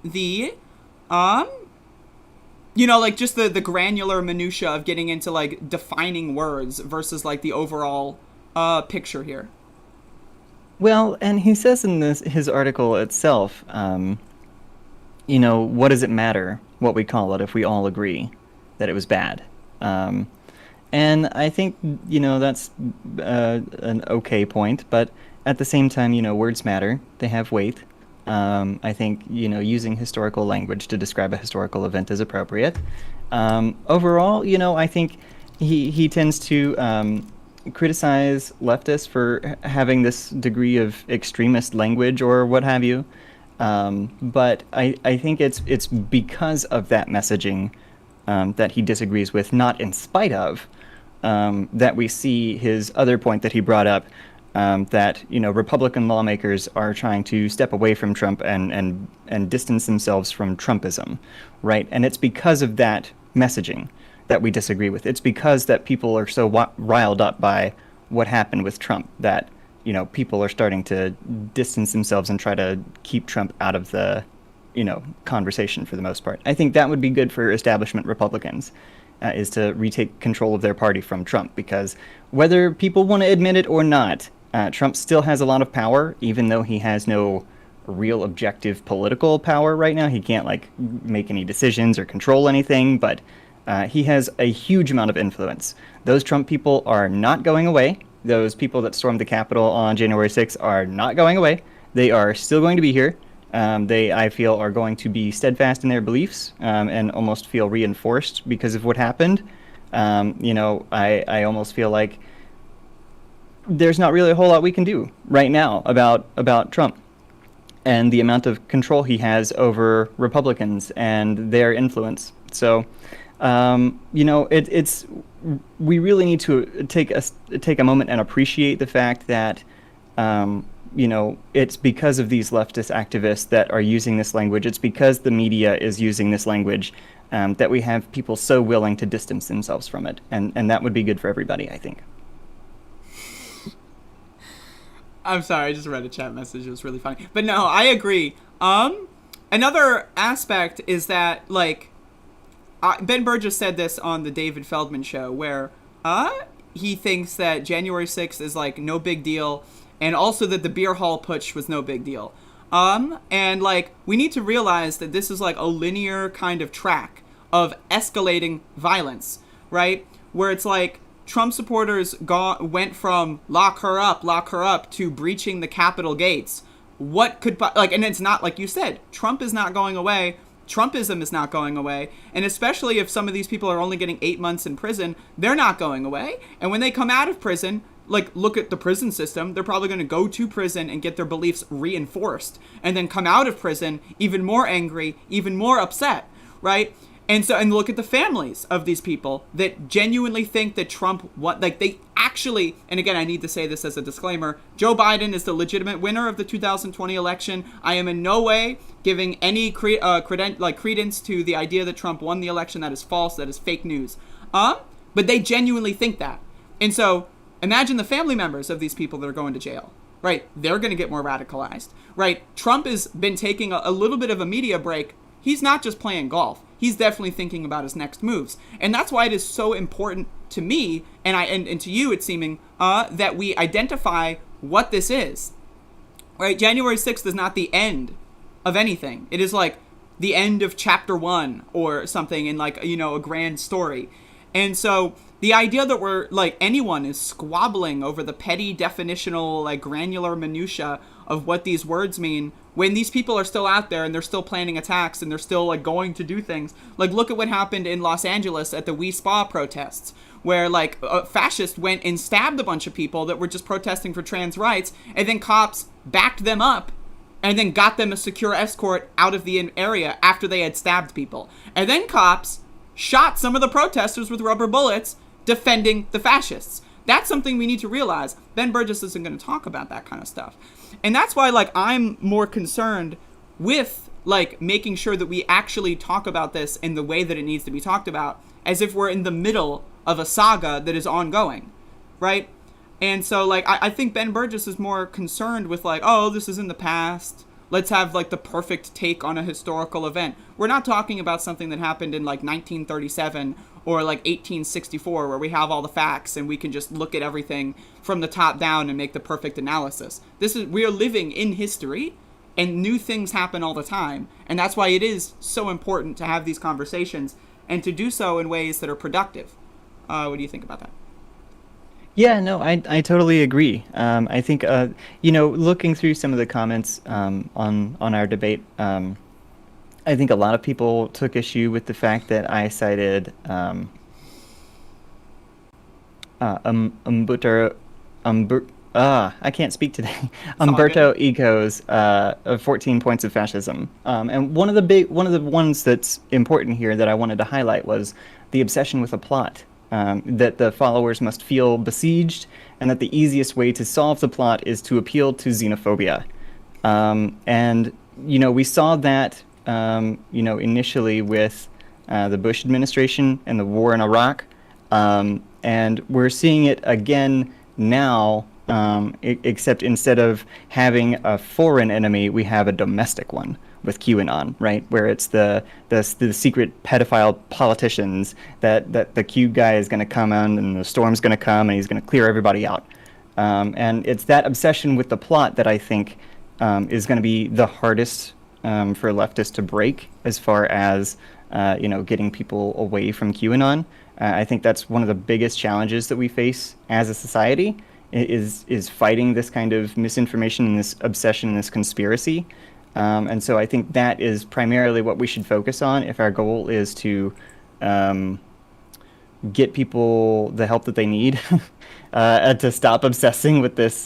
the, just the granular minutia of getting into, defining words versus, the overall picture here? Well, and he says in his article itself, what does it matter what we call it if we all agree that it was bad? And I think, that's an okay point, but at the same time, words matter. They have weight. I think, using historical language to describe a historical event is appropriate. Overall, I think he tends to criticize leftists for having this degree of extremist language or what have you. But I think it's because of that messaging that he disagrees with, not in spite of, that we see his other point that he brought up, that Republican lawmakers are trying to step away from Trump and distance themselves from Trumpism, right? And it's because of that messaging that we disagree with. It's because that people are so riled up by what happened with Trump that people are starting to distance themselves and try to keep Trump out of the, conversation for the most part. I think that would be good for establishment Republicans, is to retake control of their party from Trump, because whether people want to admit it or not, Trump still has a lot of power, even though he has no real objective political power right now. He can't, make any decisions or control anything, but he has a huge amount of influence. Those Trump people are not going away. Those people that stormed the Capitol on January 6th are not going away. They are still going to be here. They, I feel, are going to be steadfast in their beliefs and almost feel reinforced because of what happened. I almost feel like there's not really a whole lot we can do right now about Trump and the amount of control he has over Republicans and their influence. So, it's we really need to take a moment and appreciate the fact that, it's because of these leftist activists that are using this language. It's because the media is using this language that we have people so willing to distance themselves from it. And that would be good for everybody, I think. I'm sorry, I just read a chat message. It was really funny. But no, I agree. Another aspect is that, Ben Burgis said this on the David Feldman show, where he thinks that January 6th is no big deal, and also that the beer hall putsch was no big deal. And we need to realize that this is a linear kind of track of escalating violence, right? Where it's Trump supporters went from lock her up to breaching the Capitol gates. What could and it's not, like you said, Trump is not going away. Trumpism is not going away, and especially if some of these people are only getting 8 months in prison, they're not going away. And when they come out of prison, look at the prison system, they're probably going to go to prison and get their beliefs reinforced, and then come out of prison even more angry, even more upset, right? And look at the families of these people that genuinely think that Trump, they actually, and again, I need to say this as a disclaimer, Joe Biden is the legitimate winner of the 2020 election. I am in no way giving any credence to the idea that Trump won the election. That is false. That is fake news. But they genuinely think that. And so imagine the family members of these people that are going to jail, right? They're going to get more radicalized, right? Trump has been taking a little bit of a media break. He's not just playing golf. He's definitely thinking about his next moves. And that's why it is so important to me, and to you, it's seeming, that we identify what this is, right? January 6th is not the end of anything. It is like the end of chapter 1 or something in like, a grand story. And so the idea that we're like anyone is squabbling over the petty definitional, like granular minutia of what these words mean when these people are still out there and they're still planning attacks and they're still like going to do things. Like, look at what happened in Los Angeles at the We Spa protests, where like a fascist went and stabbed a bunch of people that were just protesting for trans rights, and then cops backed them up and then got them a secure escort out of the area after they had stabbed people. And then cops shot some of the protesters with rubber bullets defending the fascists. That's something we need to realize. Ben Burgis isn't going to talk about that kind of stuff. And that's why, like, I'm more concerned with, like, making sure that we actually talk about this in the way that it needs to be talked about, as if we're in the middle of a saga that is ongoing, right? And so, like, I think Ben Burgis is more concerned with, like, oh, this is in the past. Let's have, like, the perfect take on a historical event. We're not talking about something that happened in, like, 1937 or, like, 1864, where we have all the facts and we can just look at everything from the top down and make the perfect analysis. We are living in history, and new things happen all the time. And that's why it is so important to have these conversations and to do so in ways that are productive. What do you think about that? Yeah, no, I totally agree. I think, looking through some of the comments on our debate, I think a lot of people took issue with the fact that I cited I can't speak today. Umberto Eco's 14 Points of Fascism. And one of the ones that's important here that I wanted to highlight was the obsession with a plot. That the followers must feel besieged, and that the easiest way to solve the plot is to appeal to xenophobia. And, we saw that, initially with the Bush administration and the war in Iraq. And we're seeing it again now, except instead of having a foreign enemy, we have a domestic one with QAnon, right? Where it's the secret pedophile politicians that the Q guy is going to come on, and the storm's going to come and he's going to clear everybody out. And it's that obsession with the plot that I think is going to be the hardest for leftists to break, as far as getting people away from QAnon. I think that's one of the biggest challenges that we face as a society, is fighting this kind of misinformation and this obsession and this conspiracy. And so I think that is primarily what we should focus on if our goal is to get people the help that they need to stop obsessing with this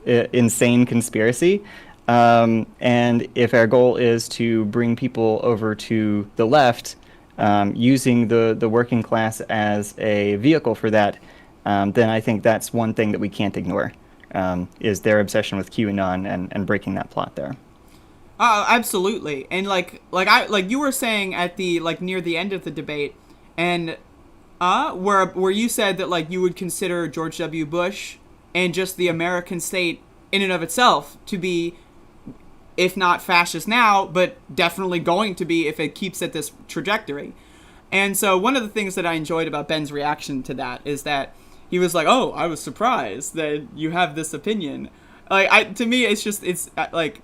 insane conspiracy. And if our goal is to bring people over to the left, using the working class as a vehicle for that, then I think that's one thing that we can't ignore, is their obsession with QAnon and breaking that plot there. Absolutely. And like you were saying at the, like, near the end of the debate, and where you said that, like, you would consider George W. Bush and just the American state in and of itself to be, if not fascist now, but definitely going to be if it keeps at this trajectory. And so one of the things that I enjoyed about Ben's reaction to that is that he was like, oh, I was surprised that you have this opinion. Like, to me, it's like,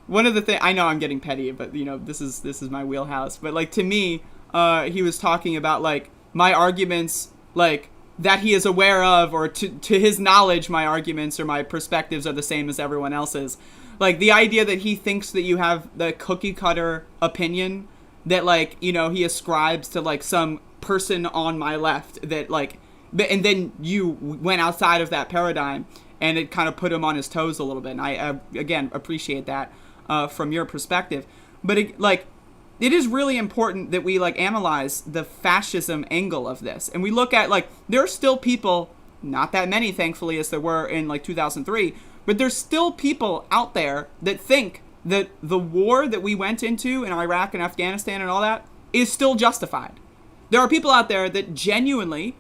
one of the things, I know I'm getting petty, but this is my wheelhouse. But, like, to me, he was talking about, like, my arguments, like, that he is aware of, or to his knowledge, my arguments or my perspectives are the same as everyone else's. Like, the idea that he thinks that you have the cookie cutter opinion that, like, he ascribes to, like, some person on my left that, like, and then you went outside of that paradigm, and it kind of put him on his toes a little bit. And I again, appreciate that. From your perspective, but it is really important that we, like, analyze the fascism angle of this, and we look at, like, there are still people, not that many thankfully as there were in, like, 2003, but there's still people out there that think that the war that we went into in Iraq and Afghanistan and all that is still justified. There are people out there that genuinely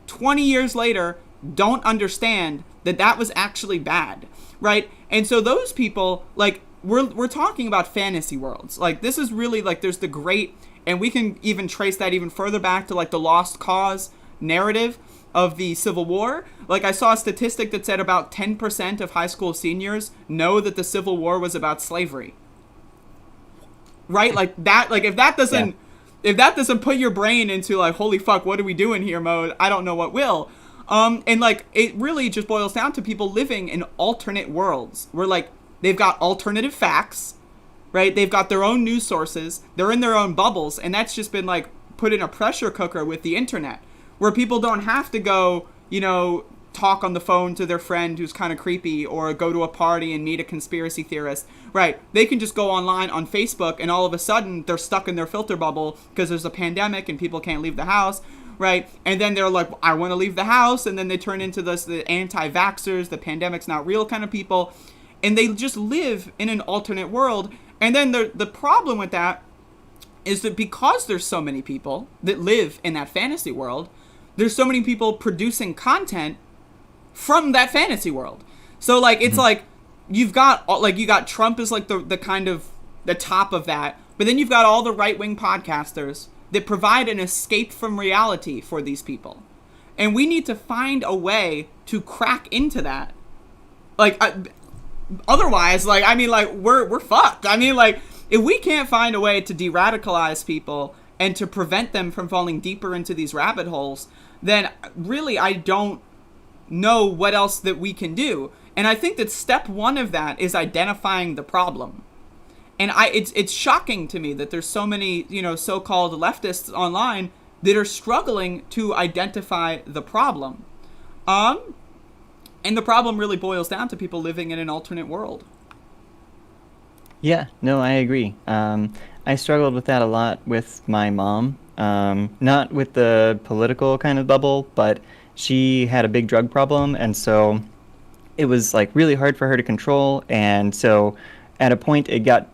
20 years later don't understand that that was actually bad, right? And so those people, like, we're talking about fantasy worlds. Like, this is really, like, there's the great, and we can even trace that even further back to, like, the Lost Cause narrative of the Civil War. Like, I saw a statistic that said about 10% of high school seniors know that the Civil War was about slavery. Right? Like, that, like, if that doesn't put your brain into, like, holy fuck, what are we doing here mode, I don't know what will. And, like, it really just boils down to people living in alternate worlds where, like, they've got alternative facts, right? They've got their own news sources. They're in their own bubbles. And that's just been, like, put in a pressure cooker with the internet, where people don't have to go, you know, talk on the phone to their friend who's kind of creepy, or go to a party and meet a conspiracy theorist, right? They can just go online on Facebook, and all of a sudden they're stuck in their filter bubble because there's a pandemic and people can't leave the house, right? And then they're like, I want to leave the house, and then they turn into the anti-vaxxers, the pandemic's not real kind of people, and they just live in an alternate world. And then the problem with that is that because there's so many people that live in that fantasy world, there's so many people producing content from that fantasy world. So, like, it's like, you got Trump is like the kind of the top of that, but then you've got all the right-wing podcasters that provide an escape from reality for these people. And we need to find a way to crack into that. Like, otherwise, like, I mean, like, we're fucked. I mean, like, if we can't find a way to de-radicalize people and to prevent them from falling deeper into these rabbit holes, then really I don't know what else that we can do. And I think that step one of that is identifying the problem. And it's shocking to me that there's so many, you know, so-called leftists online that are struggling to identify the problem. And the problem really boils down to people living in an alternate world. Yeah, no, I agree. I struggled with that a lot with my mom. Not with the political kind of bubble, but she had a big drug problem, and so it was, like, really hard for her to control. And so at a point it got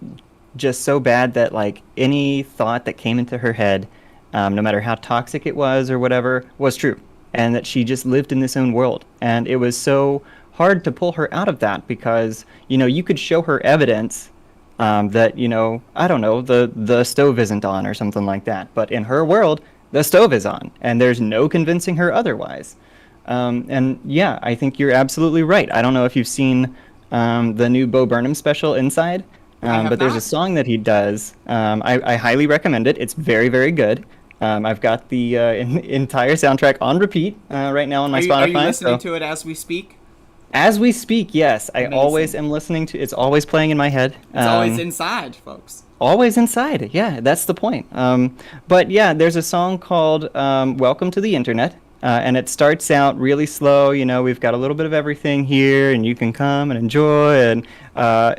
just so bad that, like, any thought that came into her head, no matter how toxic it was or whatever, was true, and that she just lived in this own world. And it was so hard to pull her out of that because, you know, you could show her evidence that, you know, I don't know, the stove isn't on or something like that. But in her world, the stove is on, and there's no convincing her otherwise. And yeah, I think you're absolutely right. I don't know if you've seen the new Bo Burnham special, Inside, but there's a song that he does. I highly recommend it. It's very, very good. I've got the entire soundtrack on repeat right now on my Spotify. Are you listening to it as we speak? As we speak, yes. I always am listening to. It's always playing in my head. It's always inside, folks. Always inside. Yeah, that's the point. But yeah, there's a song called "Welcome to the Internet," and it starts out really slow. You know, we've got a little bit of everything here, and you can come and enjoy. And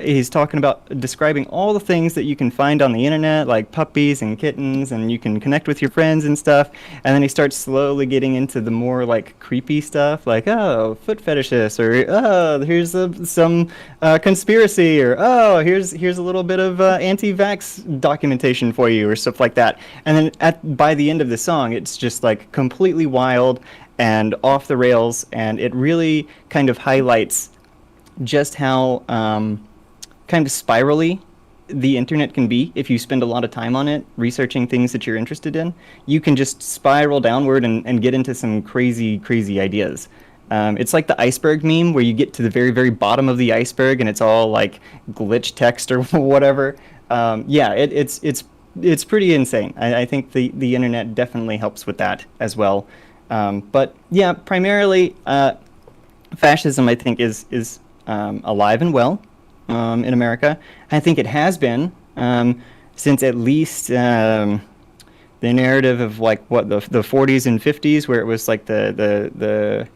he's talking about describing all the things that you can find on the internet, like puppies and kittens, and you can connect with your friends and stuff. And then he starts slowly getting into the more, like, creepy stuff, like, oh, foot fetishists, or oh, here's some conspiracy, or oh, here's a little bit of anti-vax documentation for you, or stuff like that. And then by the end of the song, it's just, like, completely wild and off the rails, and it really kind of highlights just how kind of spirally the internet can be. If you spend a lot of time on it, researching things that you're interested in, you can just spiral downward and get into some crazy, crazy ideas. It's like the iceberg meme, where you get to the very, very bottom of the iceberg and it's all, like, glitch text or whatever. Yeah, it's pretty insane. I think the internet definitely helps with that as well. But yeah, primarily fascism, I think, is alive and well in America. I think it has been since at least the narrative of, like, what, the 40s and 50s, where it was like the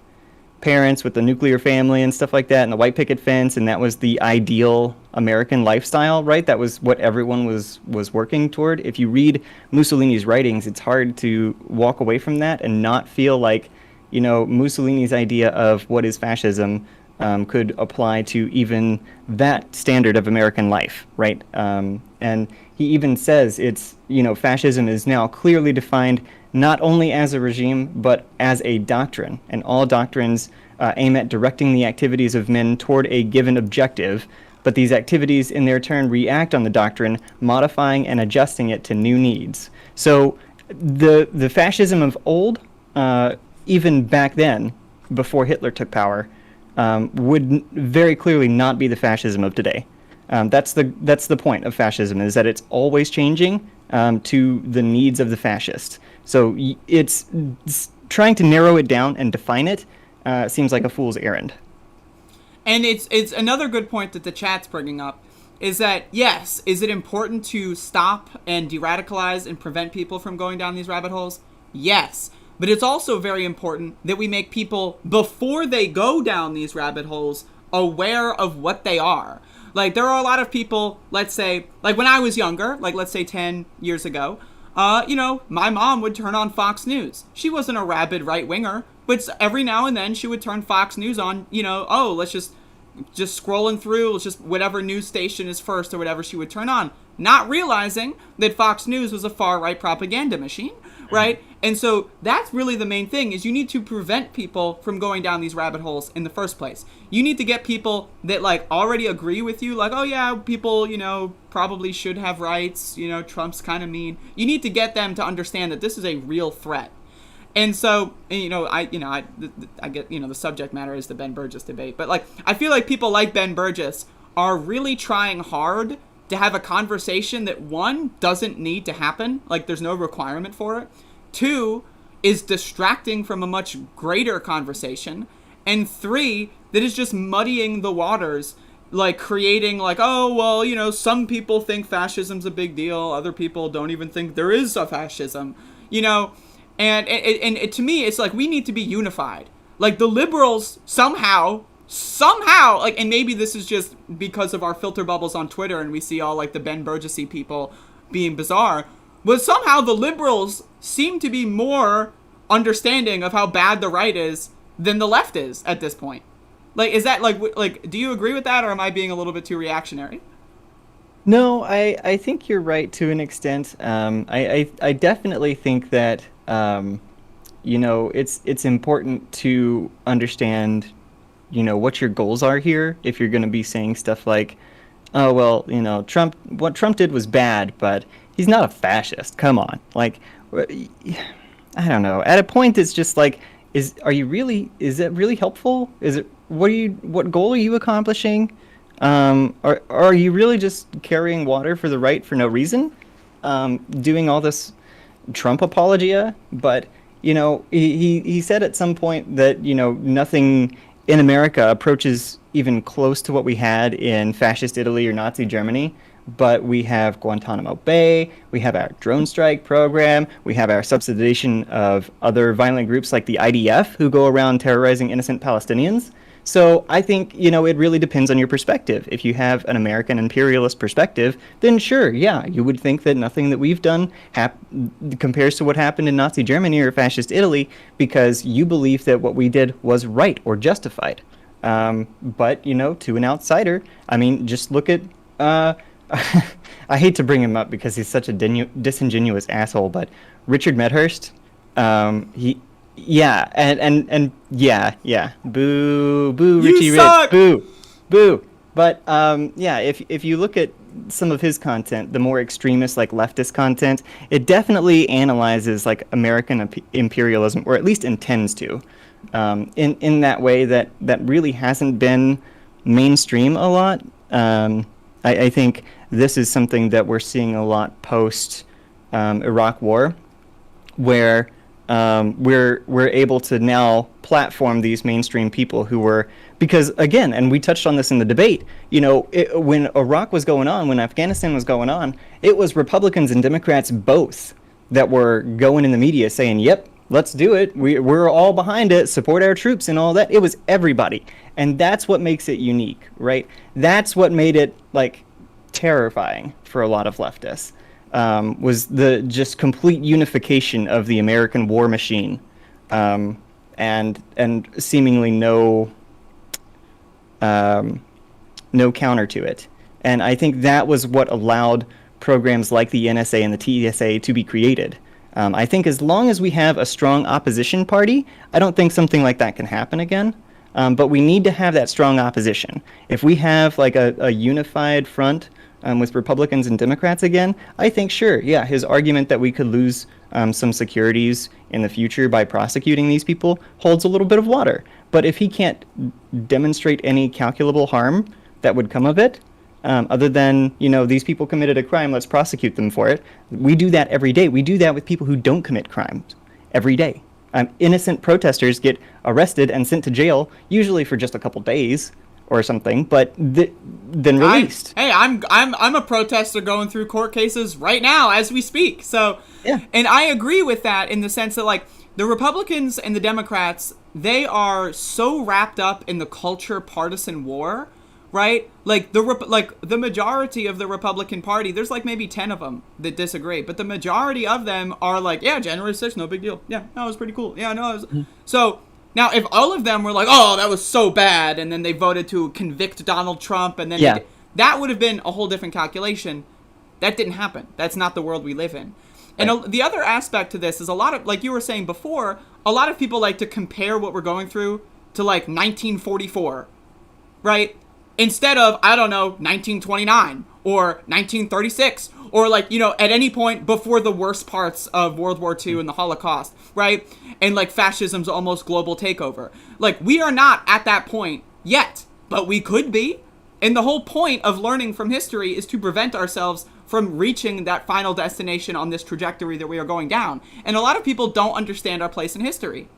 parents with the nuclear family and stuff like that, and the white picket fence, and that was the ideal American lifestyle, right? That was what everyone was working toward. If you read Mussolini's writings, it's hard to walk away from that and not feel like, you know, Mussolini's idea of what is fascism could apply to even that standard of American life, right? And he even says it's, you know, fascism is now clearly defined not only as a regime, but as a doctrine. And all doctrines aim at directing the activities of men toward a given objective, but these activities in their turn react on the doctrine, modifying and adjusting it to new needs. So the fascism of old, even back then, before Hitler took power, would very clearly not be the fascism of today. That's the point of fascism, is that it's always changing to the needs of the fascist. So it's trying to narrow it down and define it seems like a fool's errand. And it's another good point that the chat's bringing up is that, yes, is it important to stop and de-radicalize and prevent people from going down these rabbit holes? Yes. But it's also very important that we make people, before they go down these rabbit holes, aware of what they are. Like, there are a lot of people, let's say, like when I was younger, like let's say 10 years ago, my mom would turn on Fox News. She wasn't a rabid right-winger, but every now and then she would turn Fox News on, let's just scrolling through, let's just whatever news station is first or whatever she would turn on, not realizing that Fox News was a far-right propaganda machine, right? And so that's really the main thing, is you need to prevent people from going down these rabbit holes in the first place. You need to get people that like already agree with you, like, oh yeah, people, probably should have rights, Trump's kind of mean. You need to get them to understand that this is a real threat. And so, I get, the subject matter is the Ben Burgis debate, but like, I feel like people like Ben Burgis are really trying hard to have a conversation that, one, doesn't need to happen, like there's no requirement for it, two, is distracting from a much greater conversation, and three, that is just muddying the waters, like creating like, oh, well, some people think fascism's a big deal, other people don't even think there is a fascism, and to me, it's like, we need to be unified. Like, the liberals somehow, like, and maybe this is just because of our filter bubbles on Twitter and we see all, like, the Ben Burgess-y people being bizarre, but somehow the liberals seem to be more understanding of how bad the right is than the left is at this point. Like, is that, like, do you agree with that, or am I being a little bit too reactionary? No, I think you're right to an extent. I definitely think that, it's important to understand, what your goals are here if you're going to be saying stuff like, oh, well, what Trump did was bad, but he's not a fascist. Come on. Like, I don't know. At a point, it's just like, is that really helpful? What goal are you accomplishing? Are you really just carrying water for the right for no reason? Doing all this Trump apologia? But, he said at some point that, nothing in America approaches even close to what we had in fascist Italy or Nazi Germany. But we have Guantanamo Bay, we have our drone strike program, we have our subsidization of other violent groups like the IDF who go around terrorizing innocent Palestinians. So I think, it really depends on your perspective. If you have an American imperialist perspective, then sure, yeah, you would think that nothing that we've done compares to what happened in Nazi Germany or fascist Italy because you believe that what we did was right or justified. But, to an outsider, I mean, just look at... I hate to bring him up because he's such a disingenuous asshole, but Richard Medhurst, boo, Richie Rich, boo. But if you look at some of his content, the more extremist, like leftist content, it definitely analyzes like American imperialism, or at least intends to, in that way that really hasn't been mainstream a lot. I think this is something that we're seeing a lot post Iraq War, where we're able to now platform these mainstream people who were, because again, and we touched on this in the debate, when Iraq was going on, when Afghanistan was going on, it was Republicans and Democrats both that were going in the media saying, yep, let's do it. We're all behind it. Support our troops and all that. It was everybody. And that's what makes it unique, right? That's what made it, like, terrifying for a lot of leftists, was the just complete unification of the American war machine, and seemingly no counter to it. And I think that was what allowed programs like the NSA and the TSA to be created. I think as long as we have a strong opposition party, I don't think something like that can happen again. But we need to have that strong opposition. If we have like a unified front with Republicans and Democrats again, I think sure, yeah, his argument that we could lose some securities in the future by prosecuting these people holds a little bit of water. But if he can't demonstrate any calculable harm that would come of it, other than, these people committed a crime, let's prosecute them for it. We do that every day. We do that with people who don't commit crimes every day. Innocent protesters get arrested and sent to jail, usually for just a couple days or something, but then released. I'm a protester going through court cases right now as we speak. So, yeah. And I agree with that in the sense that, like, the Republicans and the Democrats, they are so wrapped up in the culture partisan war, right? Like the majority of the Republican Party, there's like maybe 10 of them that disagree, but the majority of them are like, yeah, January 6th, no big deal. Yeah, no, it was pretty cool. Yeah, no, it was. So now if all of them were like, oh, that was so bad, and then they voted to convict Donald Trump, and then that would have been a whole different calculation. That didn't happen. That's not the world we live in. And the other aspect to this is a lot of, like you were saying before, a lot of people like to compare what we're going through to like 1944, right? Instead of, I don't know, 1929 or 1936 or like, at any point before the worst parts of World War II and the Holocaust, right? And like fascism's almost global takeover. Like, we are not at that point yet, but we could be. And the whole point of learning from history is to prevent ourselves from reaching that final destination on this trajectory that we are going down. And a lot of people don't understand our place in history.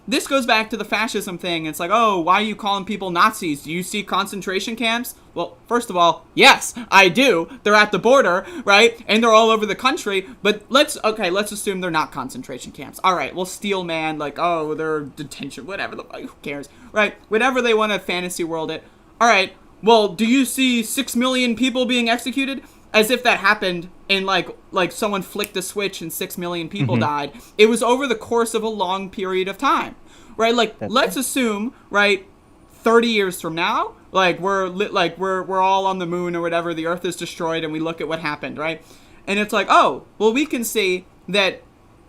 This goes back to the fascism thing. It's like, oh, why are you calling people Nazis? Do you see concentration camps? Well, first of all, yes, I do. They're at the border, right? And they're all over the country. But let's assume they're not concentration camps. All right, well, Steel Man, like, oh, they're detention, whatever. Who cares, right? Whatever they want to fantasy world it. All right, well, do you see 6 million people being executed? As if that happened and like someone flicked a switch and 6 million people died. It was over the course of a long period of time, right? Like, let's assume, right, 30 years from now, like we're all on the moon or whatever, the Earth is destroyed, and we look at what happened, right? And it's like, oh, well, we can see that,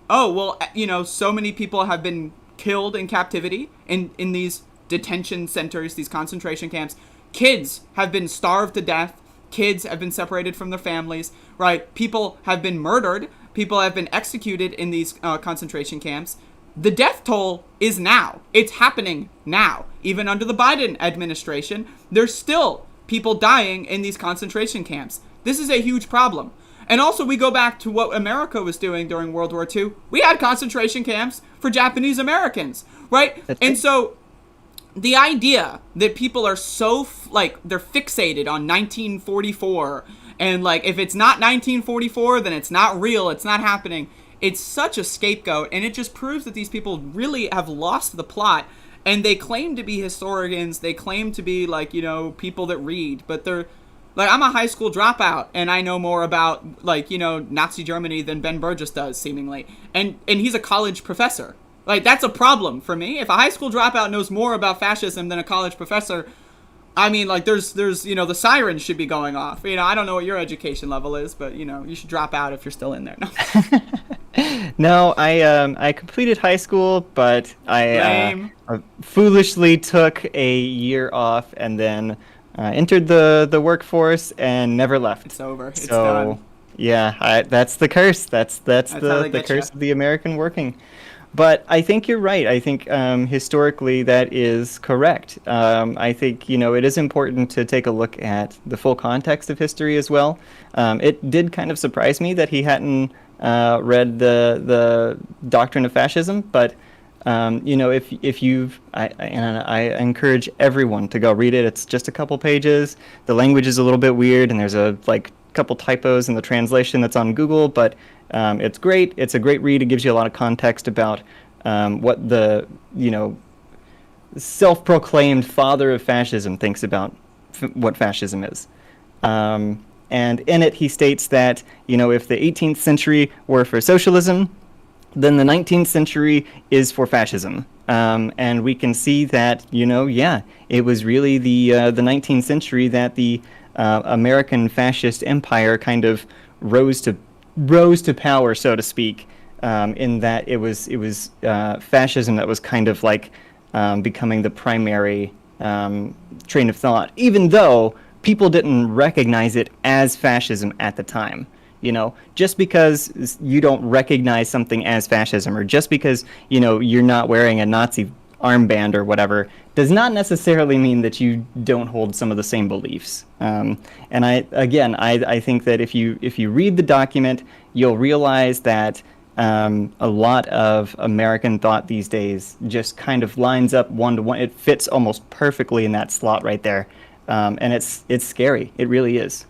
oh, well, so many people have been killed in captivity in these detention centers, these concentration camps. Kids have been starved to death. Kids have been separated from their families, right? People have been murdered. People have been executed in these concentration camps. The death toll is now. It's happening now. Even under the Biden administration, there's still people dying in these concentration camps. This is a huge problem. And also, we go back to what America was doing during World War II. We had concentration camps for Japanese Americans, right? So the idea that people are so, they're fixated on 1944, and, like, if it's not 1944, then it's not real, it's not happening. It's such a scapegoat, and it just proves that these people really have lost the plot, and they claim to be historians, they claim to be, people that read, but they're, I'm a high school dropout, and I know more about, Nazi Germany than Ben Burgis does, seemingly, and he's a college professor. That's a problem for me. If a high school dropout knows more about fascism than a college professor, I mean, there's the sirens should be going off. I don't know what your education level is, but, you should drop out if you're still in there. No, no, I completed high school, but I foolishly took a year off and then entered the workforce and never left. It's over. It's done. Yeah, that's the curse. That's the curse of the American working. But I think you're right. I think historically that is correct. I think, it is important to take a look at the full context of history as well. It did kind of surprise me that he hadn't read the Doctrine of Fascism, but if you've, I encourage everyone to go read it. It's just a couple pages. The language is a little bit weird, and there's a couple typos in the translation that's on Google, but it's great. It's a great read. It gives you a lot of context about what the self-proclaimed father of fascism thinks about what fascism is. And in it, he states that if the 18th century were for socialism, then the 19th century is for fascism. And we can see that it was really the 19th century that the American fascist empire kind of rose to rose to power, so to speak, in that it was fascism that was kind of like becoming the primary train of thought, even though people didn't recognize it as fascism at the time. You know, just because you don't recognize something as fascism, or just because, you know, you're not wearing a Nazi armband or whatever, does not necessarily mean that you don't hold some of the same beliefs. And I think that if you read the document, you'll realize that a lot of American thought these days just kind of lines up one to one. It fits almost perfectly in that slot right there, and it's scary. It really is.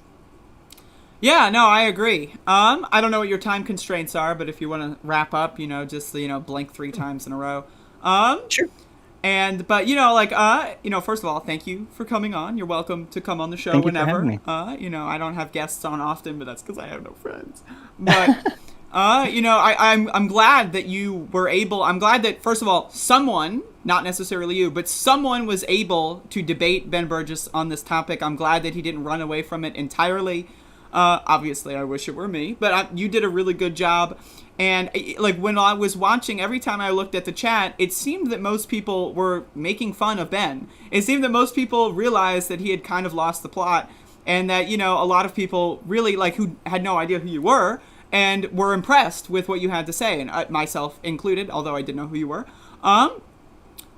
Yeah, no, I agree. I don't know what your time constraints are, but if you want to wrap up, you know, just, you know, blink 3 times in a row. Sure. But you know, like, you know, first of all, thank you for coming on. You're welcome to come on the show whenever. Thank you for having me. You know, I don't have guests on often, but that's because I have no friends. But you know, I'm glad that you were able. I'm glad that, first of all, someone, not necessarily you, but someone was able to debate Ben Burgis on this topic. I'm glad that he didn't run away from it entirely. Obviously, I wish it were me, but you did a really good job. And like when I was watching, every time I looked at the chat, it seemed that most people were making fun of Ben. It seemed that most people realized that he had kind of lost the plot, and that, you know, a lot of people really, like, who had no idea who you were and were impressed with what you had to say, and myself included, although I didn't know who you were,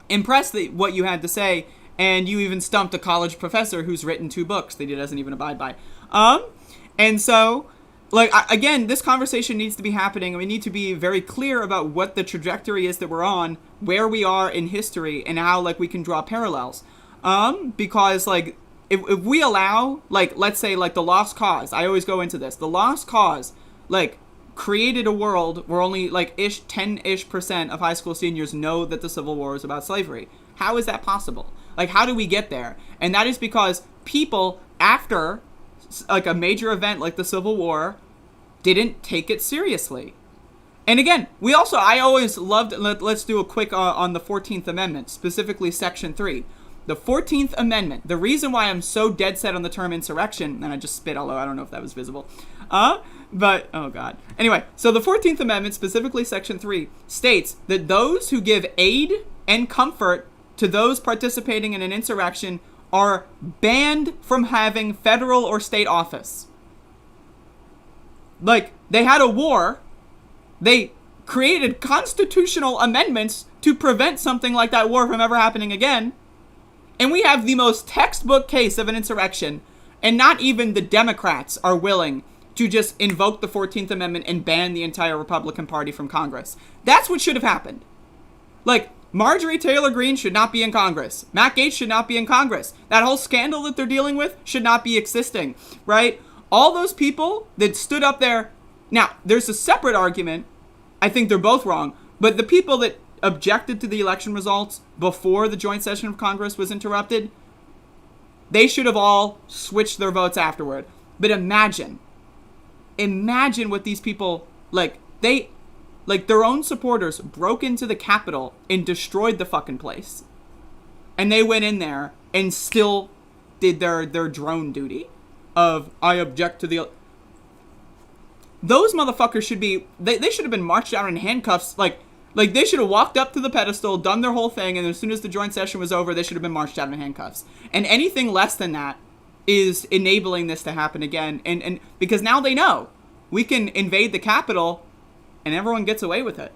impressed with what you had to say, and you even stumped a college professor who's written 2 books that he doesn't even abide by. And so, like, again, this conversation needs to be happening, and we need to be very clear about what the trajectory is that we're on, where we are in history, and how, like, we can draw parallels. Because, like, if we allow, like, let's say, like, the Lost Cause, I always go into this, the Lost Cause, like, created a world where only, like, 10% of high school seniors know that the Civil War is about slavery. How is that possible? Like, how do we get there? And that is because people, after, like, a major event like the Civil War, didn't take it seriously. And again, I always loved, let's do a quick on the 14th Amendment, specifically Section 3. The 14th Amendment, the reason why I'm so dead set on the term insurrection, and I just spit, although I don't know if that was visible, but, oh God. Anyway, so the 14th Amendment, specifically Section 3, states that those who give aid and comfort to those participating in an insurrection are banned from having federal or state office. Like, they had a war, they created constitutional amendments to prevent something like that war from ever happening again, and we have the most textbook case of an insurrection, and not even the Democrats are willing to just invoke the 14th Amendment and ban the entire Republican Party from Congress. That's what should have happened. Like, Marjorie Taylor Greene should not be in Congress. Matt Gaetz should not be in Congress. That whole scandal that they're dealing with should not be existing, right? All those people that stood up there. Now, there's a separate argument. I think they're both wrong. But the people that objected to the election results before the joint session of Congress was interrupted, they should have all switched their votes afterward. But imagine what these people, their own supporters broke into the Capitol and destroyed the fucking place. And they went in there and still did their drone duty of, I object to the... Those motherfuckers should be... They should have been marched out in handcuffs. Like they should have walked up to the pedestal, done their whole thing, and as soon as the joint session was over, they should have been marched out in handcuffs. And anything less than that is enabling this to happen again. And because now they know we can invade the Capitol and everyone gets away with it.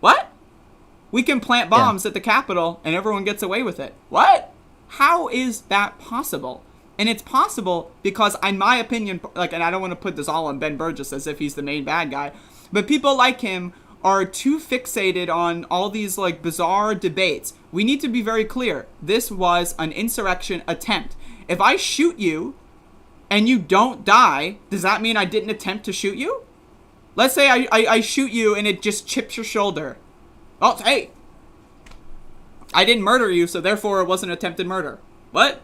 What? We can plant bombs at the Capitol and everyone gets away with it. What? How is that possible? And it's possible because, in my opinion, and I don't want to put this all on Ben Burgis as if he's the main bad guy, but people like him are too fixated on all these, bizarre debates. We need to be very clear. This was an insurrection attempt. If I shoot you and you don't die, does that mean I didn't attempt to shoot you? Let's say I shoot you and it just chips your shoulder. Oh, hey, I didn't murder you, so therefore it wasn't attempted murder. What?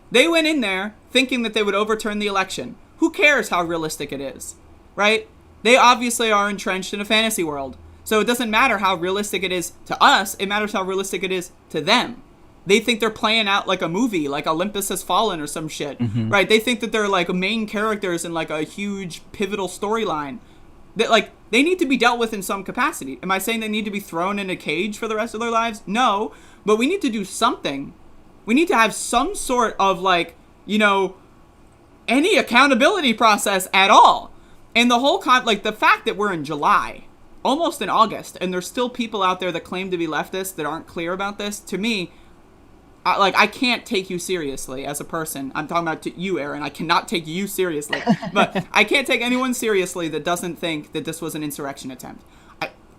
They went in there thinking that they would overturn the election. Who cares how realistic it is, right? They obviously are entrenched in a fantasy world. So it doesn't matter how realistic it is to us, it matters how realistic it is to them, they think they're playing out like a movie, like Olympus Has Fallen or some shit, right? They think that they're like main characters in like a huge pivotal storyline that like they need to be dealt with in some capacity. Am I saying they need to be thrown in a cage for the rest of their lives? No, but we need to do something. We need to have some sort of like, you know, any accountability process at all. And the whole like the fact that we're in July, almost in August, and there's still people out there that claim to be leftists that aren't clear about this, to me, I can't take you seriously as a person. I'm talking about you, Erin. I cannot take you seriously. But I can't take anyone seriously that doesn't think that this was an insurrection attempt.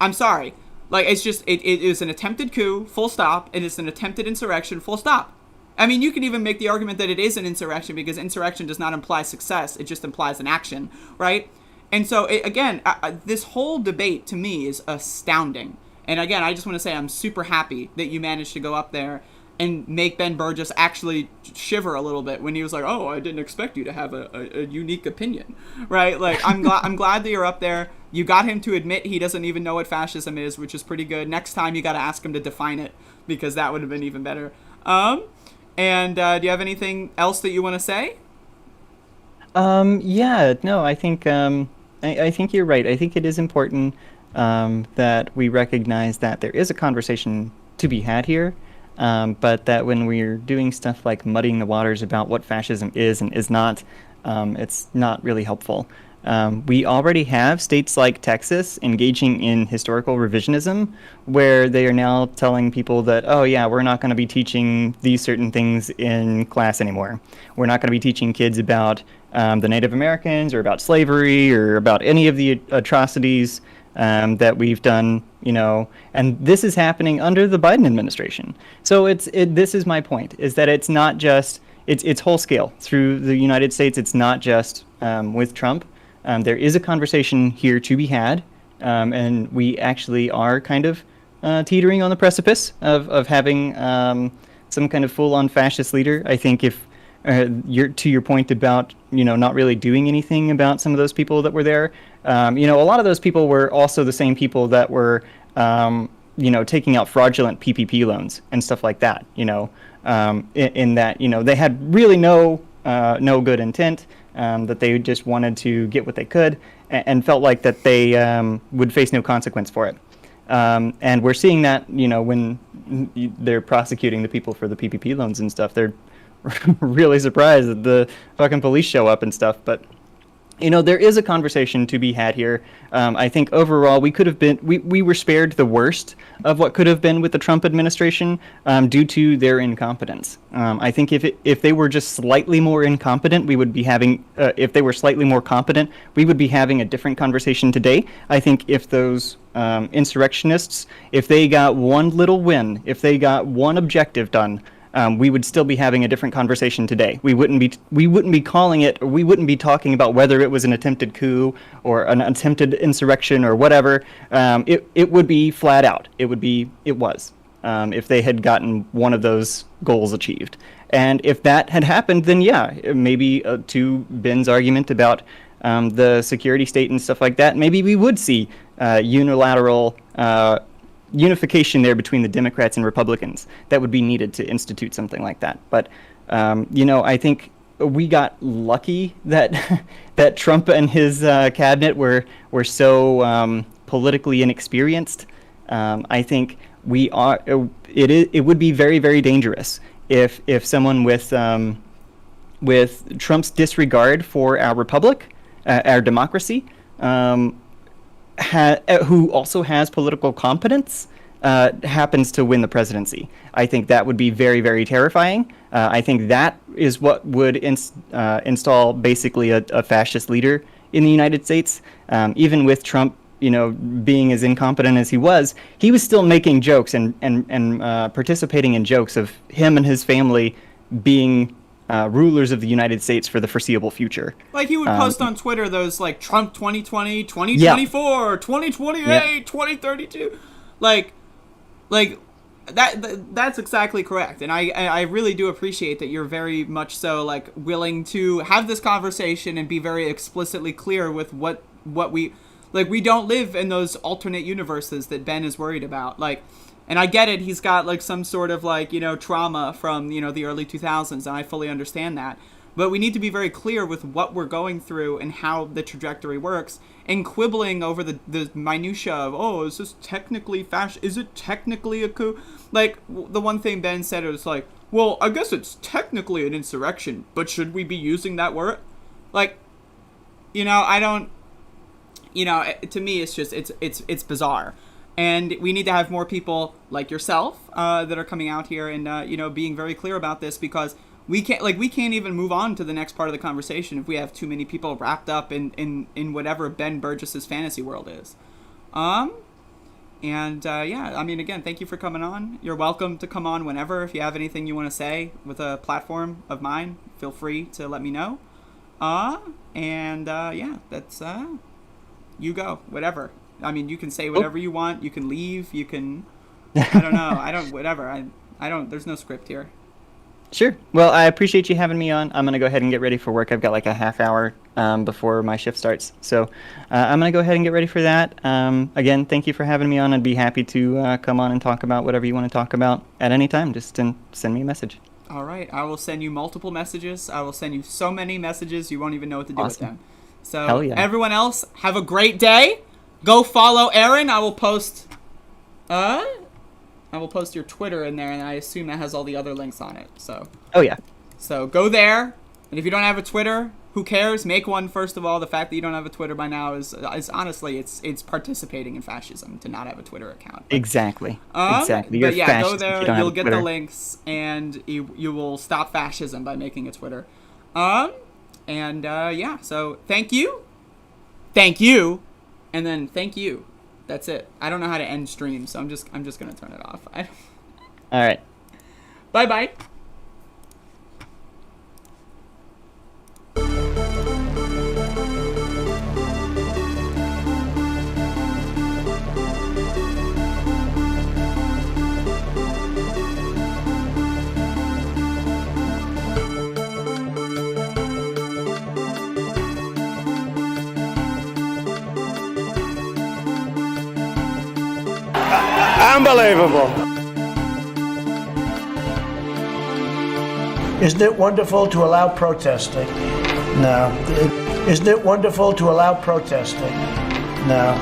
I'm sorry. Like, it's just, it is an attempted coup, full stop, and it's an attempted insurrection, full stop. I mean, you can even make the argument that it is an insurrection because insurrection does not imply success. It just implies an action, right? And so, again, this whole debate to me is astounding. And again, I just want to say I'm super happy that you managed to go up there and make Ben Burgis actually shiver a little bit when he was like, "Oh, I didn't expect you to have a unique opinion," right? Like, I'm glad that you're up there. You got him to admit he doesn't even know what fascism is, which is pretty good. Next time, you got to ask him to define it because that would have been even better. And do you have anything else that you want to say? Yeah, no, I think I think you're right. I think it is important that we recognize that there is a conversation to be had here. But that when we're doing stuff like muddying the waters about what fascism is and is not, it's not really helpful. We already have states like Texas engaging in historical revisionism, where they are now telling people that, oh yeah, we're not going to be teaching these certain things in class anymore. We're not going to be teaching kids about the Native Americans or about slavery or about any of the atrocities that we've done, you know, and this is happening under the Biden administration. So this is my point, is that it's not just, it's whole scale through the United States. It's not just with Trump. There is a conversation here to be had, and we actually are kind of teetering on the precipice of having some kind of full-on fascist leader. I think if to your point about, you know, not really doing anything about some of those people that were there, you know, a lot of those people were also the same people that were, you know, taking out fraudulent PPP loans and stuff like that, you know, in that, you know, they had really no good intent, that they just wanted to get what they could and felt like that they would face no consequence for it. And we're seeing that, you know, when they're prosecuting the people for the PPP loans and stuff, they're really surprised that the fucking police show up and stuff. But, you know, there is a conversation to be had here. I think overall we could have been, we were spared the worst of what could have been with the Trump administration due to their incompetence. I think if they were just slightly more incompetent, we would be having, if they were slightly more competent, we would be having a different conversation today. I think if those insurrectionists, if they got one little win, if they got one objective done, we would still be having a different conversation today. We wouldn't be calling it, or we wouldn't be talking about whether it was an attempted coup or an attempted insurrection or whatever. It would be flat out. It was if they had gotten one of those goals achieved. And if that had happened, then yeah, maybe to Ben's argument about the security state and stuff like that, maybe we would see unilateral unification there between the Democrats and Republicans that would be needed to institute something like that. But you know, I think we got lucky that that Trump and his cabinet were so politically inexperienced. I think we are. It would be very, very dangerous if someone with Trump's disregard for our republic, our democracy, who also has political competence, happens to win the presidency. I think that would be very, very terrifying. I think that is what would install basically a fascist leader in the United States. Even with Trump, you know, being as incompetent as he was still making jokes and participating in jokes of him and his family being rulers of the United States for the foreseeable future. Like he would post on Twitter those like Trump 2020, 2024, 2028, 2032. Like that's exactly correct. And I really do appreciate that you're very much so like willing to have this conversation and be very explicitly clear with what we like. We don't live in those alternate universes that Ben is worried about. Like And I get it. He's got like some sort of like, trauma from, the early 2000s. And I fully understand that. But we need to be very clear with what we're going through and how the trajectory works. And quibbling over the minutia of, is this technically fascist? Is it technically a coup? Like, the one thing Ben said was like, well, I guess it's technically an insurrection, but should we be using that word? Like, I don't, to me, it's just, it's bizarre. And we need to have more people like yourself that are coming out here and, being very clear about this, because we can't even move on to the next part of the conversation if we have too many people wrapped up in whatever Ben Burgis' fantasy world is. Again, thank you for coming on. You're welcome to come on whenever. If you have anything you want to say with a platform of mine, feel free to let me know. That's you go, whatever. I mean, you can say whatever you want. You can leave. You can, I don't know. Whatever. There's no script here. Sure. Well, I appreciate you having me on. I'm going to go ahead and get ready for work. I've got like a half hour before my shift starts. So I'm going to go ahead and get ready for that. Again, thank you for having me on. I'd be happy to come on and talk about whatever you want to talk about at any time. Just send me a message. All right. I will send you multiple messages. I will send you so many messages you won't even know what to do with them. So Hell yeah. Everyone else, have a great day. Go follow Erin. I will post your Twitter in there, and I assume that has all the other links on it. So. Oh yeah. So go there, and if you don't have a Twitter, who cares? Make one. First of all, the fact that you don't have a Twitter by now is honestly it's participating in fascism to not have a Twitter account. Exactly. Exactly. But yeah, go there. You'll get the links, and you will stop fascism by making a Twitter. So thank you, and then thank you. That's it. I don't know how to end stream, so I'm just gonna turn it off. All right. Bye. Unbelievable. Isn't it wonderful to allow protesting? No. Isn't it wonderful to allow protesting? No.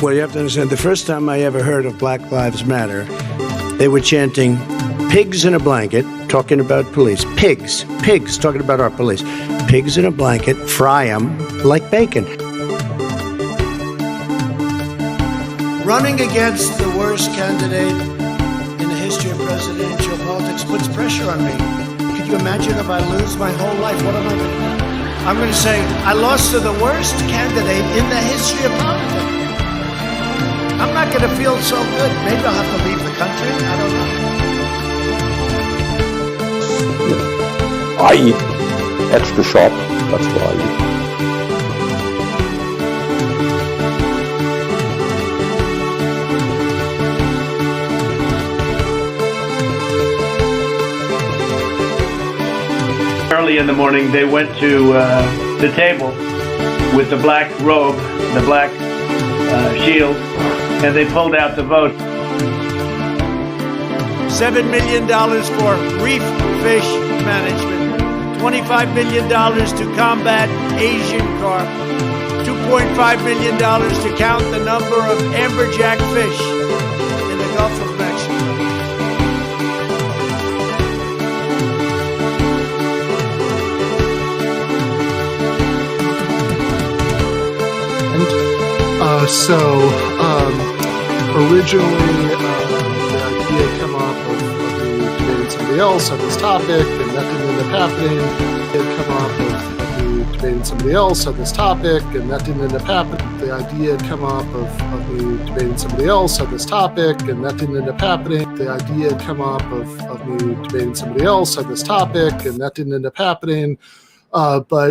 Well, you have to understand, the first time I ever heard of Black Lives Matter, they were chanting, pigs in a blanket, talking about police. Pigs, talking about our police. Pigs in a blanket, fry them like bacon. Running against the worst candidate in the history of presidential politics puts pressure on me. Could you imagine if I lose my whole life? What am I going to do? I'm going to say, I lost to the worst candidate in the history of politics. I'm not going to feel so good. Maybe I'll have to leave the country. I don't know. I eat extra sharp. That's what I eat. Early in the morning, they went to the table with the black robe, the black shield, and they pulled out the vote. $7 million for reef fish management. $25 million to combat Asian carp. $2.5 million to count the number of amberjack fish in the Gulf of Mexico. Originally, the idea came up of debating somebody else on this topic, and that didn't end up happening. It came up of debating somebody else on this topic, and that didn't end up happening. The idea came up of me debating somebody else on this topic, and that didn't end up happening. The idea came up of me debating somebody else on this topic, and that didn't end up happening. But